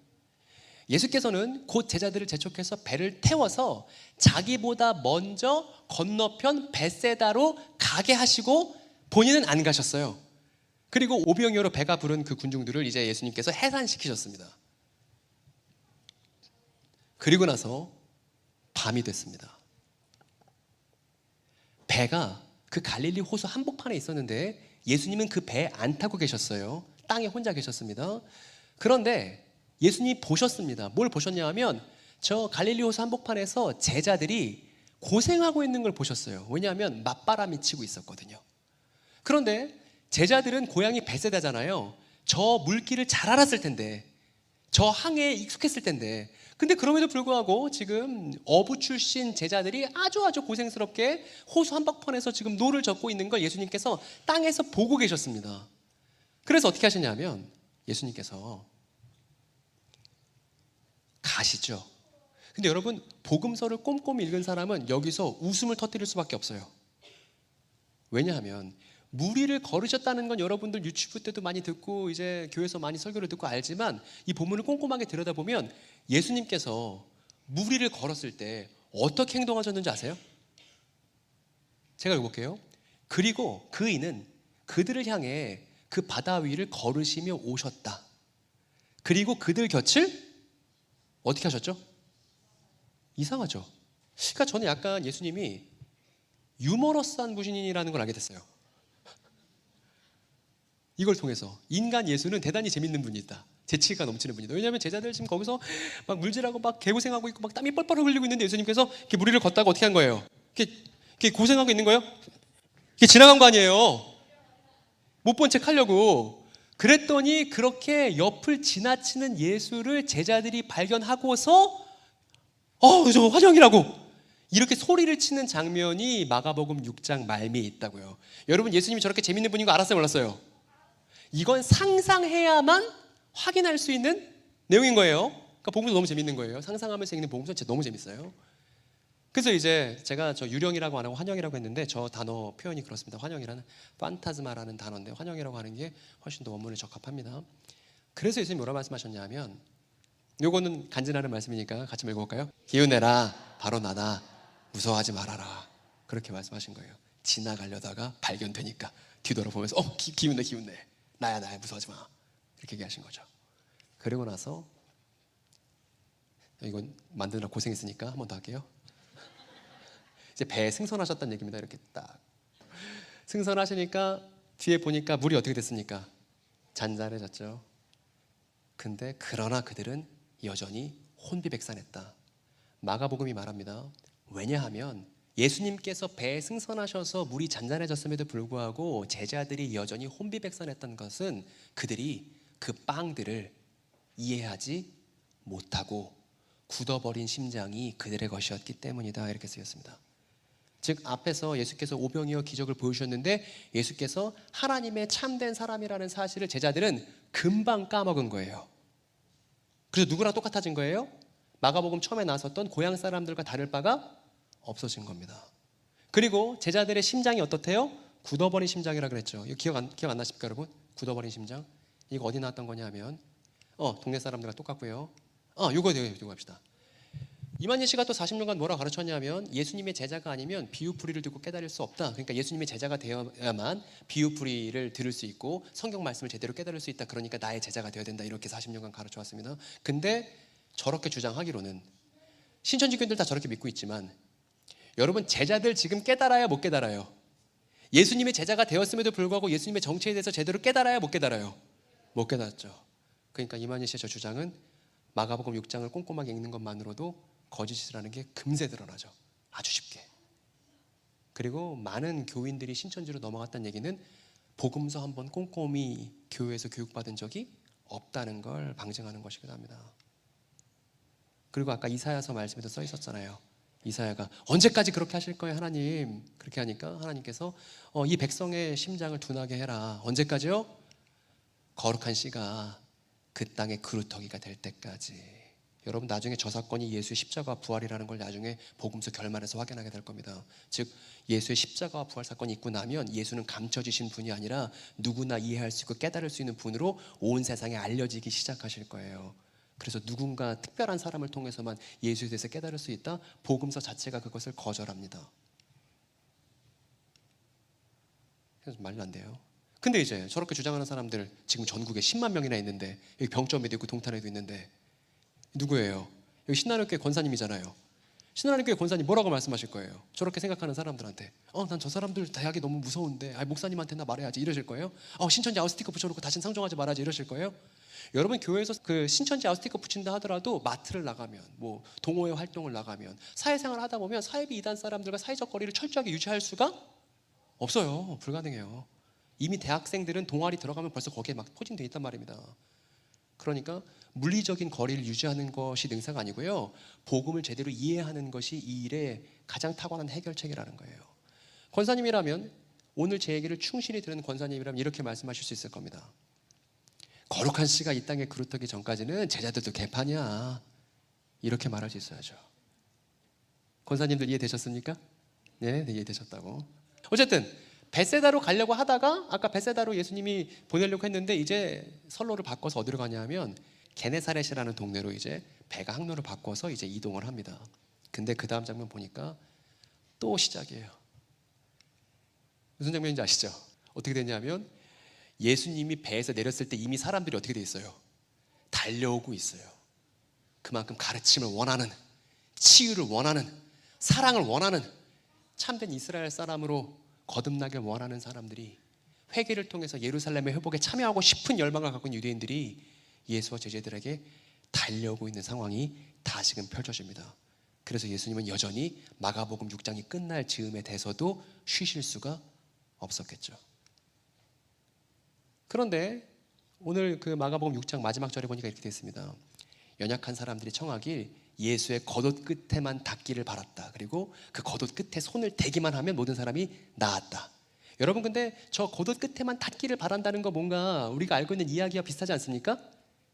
예수께서는 곧 제자들을 재촉해서 배를 태워서 자기보다 먼저 건너편 벳세다로 가게 하시고 본인은 안 가셨어요. 그리고 오병이어로 배가 부른 그 군중들을 이제 예수님께서 해산시키셨습니다. 그리고 나서 밤이 됐습니다. 배가 그 갈릴리 호수 한복판에 있었는데 예수님은 그 배에 안 타고 계셨어요. 땅에 혼자 계셨습니다. 그런데 예수님이 보셨습니다. 뭘 보셨냐 하면 저 갈릴리 호수 한복판에서 제자들이 고생하고 있는 걸 보셨어요. 왜냐하면 맞바람이 치고 있었거든요. 그런데 제자들은 고향이 베세다잖아요. 저 물길을 잘 알았을 텐데, 저 항해에 익숙했을 텐데, 근데 그럼에도 불구하고 지금 어부 출신 제자들이 아주 고생스럽게 호수 한복판에서 지금 노를 젓고 있는 걸 예수님께서 땅에서 보고 계셨습니다. 그래서 어떻게 하셨냐면 예수님께서 가시죠. 근데 여러분, 복음서를 꼼꼼히 읽은 사람은 여기서 웃음을 터뜨릴 수밖에 없어요. 왜냐하면 무리를 걸으셨다는 건 여러분들 유치부 때도 많이 듣고 이제 교회에서 많이 설교를 듣고 알지만 이 본문을 꼼꼼하게 들여다보면 예수님께서 무리를 걸었을 때 어떻게 행동하셨는지 아세요? 제가 읽어볼게요. 그리고 그이는 그들을 향해 그 바다 위를 걸으시며 오셨다. 그리고 그들 곁을 어떻게 하셨죠? 이상하죠. 그러니까 저는 약간 예수님이 유머러스한 분이라는 걸 알게 됐어요. 이걸 통해서 인간 예수는 대단히 재밌는 분이 있다. 재치가 넘치는 분이다. 왜냐하면 제자들 지금 거기서 막 물질하고 막 개고생하고 있고 막 땀이 뻘뻘 흘리고 있는데 예수님께서 이렇게 무리를 걷다가 어떻게 한 거예요? 이렇게 고생하고 있는 거예요? 이게 지나간 거 아니에요? 못 본 척 하려고. 그랬더니 그렇게 옆을 지나치는 예수를 제자들이 발견하고서 저 환영이라고 이렇게 소리를 치는 장면이 마가복음 6장 말미에 있다고요. 여러분, 예수님이 저렇게 재밌는 분인 거 알았어요, 몰랐어요? 이건 상상해야만 확인할 수 있는 내용인 거예요. 그러니까 복음서 너무 재밌는 거예요. 상상하면서 읽는 복음서 진짜 너무 재밌어요. 그래서 이제 제가 저 유령이라고 안 하고 환영이라고 했는데 저 단어 표현이 그렇습니다. 환영이라는 판타즈마라는 단어인데 환영이라고 하는 게 훨씬 더 원문에 적합합니다. 그래서 예수님이 뭐라 말씀하셨냐면, 요거는 간지나는 말씀이니까 같이 읽어볼까요? 기운내라, 바로 나다, 무서워하지 말아라. 그렇게 말씀하신 거예요. 지나가려다가 발견되니까 뒤돌아보면서 기운내, 나야 무서워하지 마, 이렇게 얘기하신 거죠. 그리고 나서 이건 만드느라 고생했으니까 한 번 더 할게요. 이제 배에 승선하셨다는 얘기입니다. 이렇게 딱 승선하시니까 뒤에 보니까 물이 어떻게 됐습니까? 잔잔해졌죠. 근데 그러나 그들은 여전히 혼비백산했다. 마가복음이 말합니다. 왜냐하면 예수님께서 배에 승선하셔서 물이 잔잔해졌음에도 불구하고 제자들이 여전히 혼비백산했던 것은 그들이 그 빵들을 이해하지 못하고 굳어버린 심장이 그들의 것이었기 때문이다. 이렇게 쓰였습니다. 즉 앞에서 예수께서 오병이어 기적을 보여주셨는데 예수께서 하나님의 참된 사람이라는 사실을 제자들은 금방 까먹은 거예요. 그래서 누구랑 똑같아진 거예요? 마가복음 처음에 나섰던 고향 사람들과 다를 바가 없어진 겁니다. 그리고 제자들의 심장이 어떻대요? 굳어버린 심장이라 그랬죠. 이거 기억 안 나십니까 여러분? 굳어버린 심장. 이거 어디 나왔던 거냐면 동네 사람들과 똑같고요. 이거 합시다. 이만희 씨가 또 40년간 뭐라 가르쳤냐면 예수님의 제자가 아니면 비유풀이를 듣고 깨달을 수 없다. 그러니까 예수님의 제자가 되어야만 비유풀이를 들을 수 있고 성경 말씀을 제대로 깨달을 수 있다. 그러니까 나의 제자가 되어야 된다. 이렇게 40년간 가르쳐 왔습니다. 근데 저렇게 주장하기로는 신천지교인들 다 저렇게 믿고 있지만 여러분, 제자들 지금 깨달아야 못 깨달아요? 예수님의 제자가 되었음에도 불구하고 예수님의 정체에 대해서 제대로 깨달아야 못 깨달아요? 못 깨달았죠. 그러니까 이만희 씨의 저 주장은 마가복음 6장을 꼼꼼하게 읽는 것만으로도 거짓이라는 게 금세 드러나죠. 아주 쉽게. 그리고 많은 교인들이 신천지로 넘어갔다는 얘기는 복음서 한번 꼼꼼히 교회에서 교육받은 적이 없다는 걸 방증하는 것이기도 합니다. 그리고 아까 이사야서 말씀에도 써 있었잖아요. 이사야가 언제까지 그렇게 하실 거예요 하나님? 그렇게 하니까 하나님께서 이 백성의 심장을 둔하게 해라. 언제까지요? 거룩한 씨가 그 땅의 그루터기가 될 때까지. 여러분 나중에 저 사건이 예수의 십자가와 부활이라는 걸 나중에 복음서 결말에서 확인하게 될 겁니다. 즉 예수의 십자가와 부활 사건이 있고 나면 예수는 감춰지신 분이 아니라 누구나 이해할 수 있고 깨달을 수 있는 분으로 온 세상에 알려지기 시작하실 거예요. 그래서 누군가 특별한 사람을 통해서만 예수에 대해서 깨달을 수 있다? 복음서 자체가 그것을 거절합니다. 그래서 말도 안 돼요. 근데 이제 저렇게 주장하는 사람들 지금 전국에 10만 명이나 있는데, 여기 병점에도 있고 동탄에도 있는데 누구예요? 여기 신한울교회 권사님이잖아요. 신한울교회 권사님 뭐라고 말씀하실 거예요? 저렇게 생각하는 사람들한테 난 저 사람들 대학이 너무 무서운데 목사님한테나 말해야지 이러실 거예요? 신천지 아웃스티커 붙여놓고 다시는 상종하지 말아야지 이러실 거예요? 여러분 교회에서 그 신천지 아웃스티커 붙인다 하더라도 마트를 나가면 뭐 동호회 활동을 나가면 사회생활을 하다 보면 사회비 이단 사람들과 사회적 거리를 철저하게 유지할 수가 없어요. 불가능해요. 이미 대학생들은 동아리 들어가면 벌써 거기에 막 포진되어 있단 말입니다. 그러니까 물리적인 거리를 유지하는 것이 능사가 아니고요, 복음을 제대로 이해하는 것이 이 일의 가장 탁월한 해결책이라는 거예요. 권사님이라면, 오늘 제 얘기를 충실히 들은 권사님이라면 이렇게 말씀하실 수 있을 겁니다. 거룩한 씨가 이 땅에 그루터기 전까지는 제자들도 개판이야, 이렇게 말할 수 있어야죠. 권사님들 이해되셨습니까? 네, 이해되셨다고. 어쨌든 벳세다로 가려고 하다가 아까 벳세다로 예수님이 보내려고 했는데 이제 선로를 바꿔서 어디로 가냐면 게네사렛이라는 동네로 이제 배가 항로를 바꿔서 이제 이동을 합니다. 근데 그 다음 장면 보니까 또 시작이에요. 무슨 장면인지 아시죠? 어떻게 됐냐면 예수님이 배에서 내렸을 때 이미 사람들이 어떻게 돼 있어요? 달려오고 있어요. 그만큼 가르침을 원하는, 치유를 원하는, 사랑을 원하는 참된 이스라엘 사람으로 거듭나길 원하는 사람들이, 회개를 통해서 예루살렘의 회복에 참여하고 싶은 열망을 갖고 있는 유대인들이 예수와 제자들에게 달려오고 있는 상황이 다시금 펼쳐집니다. 그래서 예수님은 여전히 마가복음 6장이 끝날 즈음에 돼서도 쉬실 수가 없었겠죠. 그런데 오늘 그 마가복음 6장 마지막 절에 보니까 이렇게 되어 있습니다. 연약한 사람들이 청하길 예수의 겉옷 끝에만 닿기를 바랐다. 그리고 그 겉옷 끝에 손을 대기만 하면 모든 사람이 나았다. 여러분 근데 저 겉옷 끝에만 닿기를 바란다는 거 뭔가 우리가 알고 있는 이야기와 비슷하지 않습니까?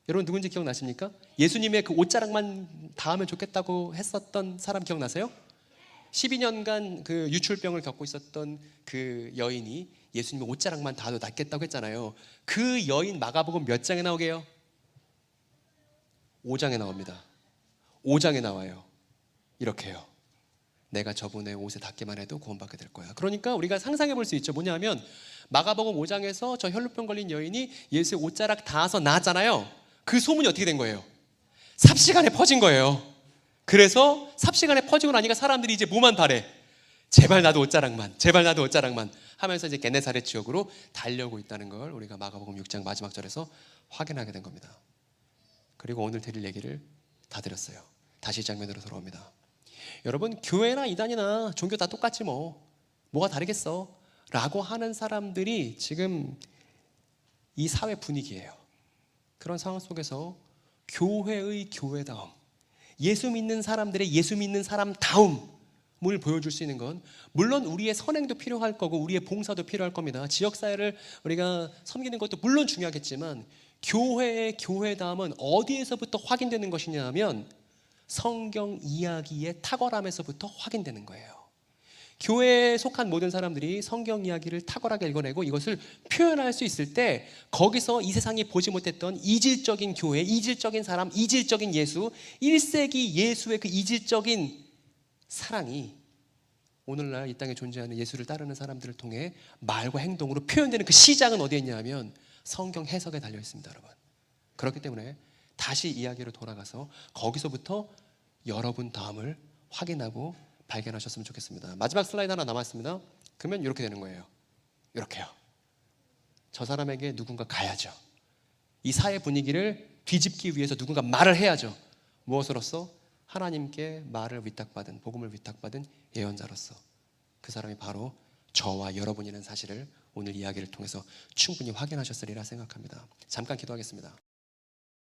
여러분 누군지 기억나십니까? 예수님의 그 옷자락만 닿으면 좋겠다고 했었던 사람 기억나세요? 12년간 그 유출병을 겪고 있었던 그 여인이 예수님의 옷자락만 닿아도 낫겠다고 했잖아요. 그 여인 마가복음 몇 장에 나오게요? 5장에 나옵니다. 5장에 나와요. 이렇게요. 내가 저분의 옷에 닿기만 해도 구원받게 될 거야. 그러니까 우리가 상상해 볼 수 있죠. 뭐냐면 마가복음 5장에서 저 혈루병 걸린 여인이 예수의 옷자락 닿아서 나았잖아요. 그 소문이 어떻게 된 거예요? 삽시간에 퍼진 거예요. 그래서 삽시간에 퍼지고 나니까 사람들이 이제 뭐만 바래? 제발 나도 옷자락만, 제발 나도 옷자락만 하면서 이제 게네사렛 지역으로 달려오고 있다는 걸 우리가 마가복음 6장 마지막 절에서 확인하게 된 겁니다. 그리고 오늘 드릴 얘기를 다 드렸어요. 다시 장면으로 돌아옵니다. 여러분 교회나 이단이나 종교 다 똑같지 뭐가 다르겠어 라고 하는 사람들이 지금 이 사회 분위기예요. 그런 상황 속에서 교회의 교회다움, 예수 믿는 사람들의 예수 믿는 사람다움을 보여줄 수 있는 건 물론 우리의 선행도 필요할 거고 우리의 봉사도 필요할 겁니다. 지역사회를 우리가 섬기는 것도 물론 중요하겠지만 교회의 교회다움은 어디에서부터 확인되는 것이냐 하면 성경 이야기의 탁월함에서부터 확인되는 거예요. 교회에 속한 모든 사람들이 성경 이야기를 탁월하게 읽어내고 이것을 표현할 수 있을 때 거기서 이 세상이 보지 못했던 이질적인 교회, 이질적인 사람, 이질적인 예수, 1세기 예수의 그 이질적인 사랑이 오늘날 이 땅에 존재하는 예수를 따르는 사람들을 통해 말과 행동으로 표현되는 그 시작은 어디에 있냐면 성경 해석에 달려 있습니다, 여러분. 그렇기 때문에 다시 이야기로 돌아가서 거기서부터 여러분 다음을 확인하고 발견하셨으면 좋겠습니다. 마지막 슬라이드 하나 남았습니다. 그러면 이렇게 되는 거예요. 이렇게요. 저 사람에게 누군가 가야죠. 이 사회 분위기를 뒤집기 위해서 누군가 말을 해야죠. 무엇으로써? 하나님께 말을 위탁받은, 복음을 위탁받은 예언자로서. 그 사람이 바로 저와 여러분이라는 사실을 오늘 이야기를 통해서 충분히 확인하셨으리라 생각합니다. 잠깐 기도하겠습니다.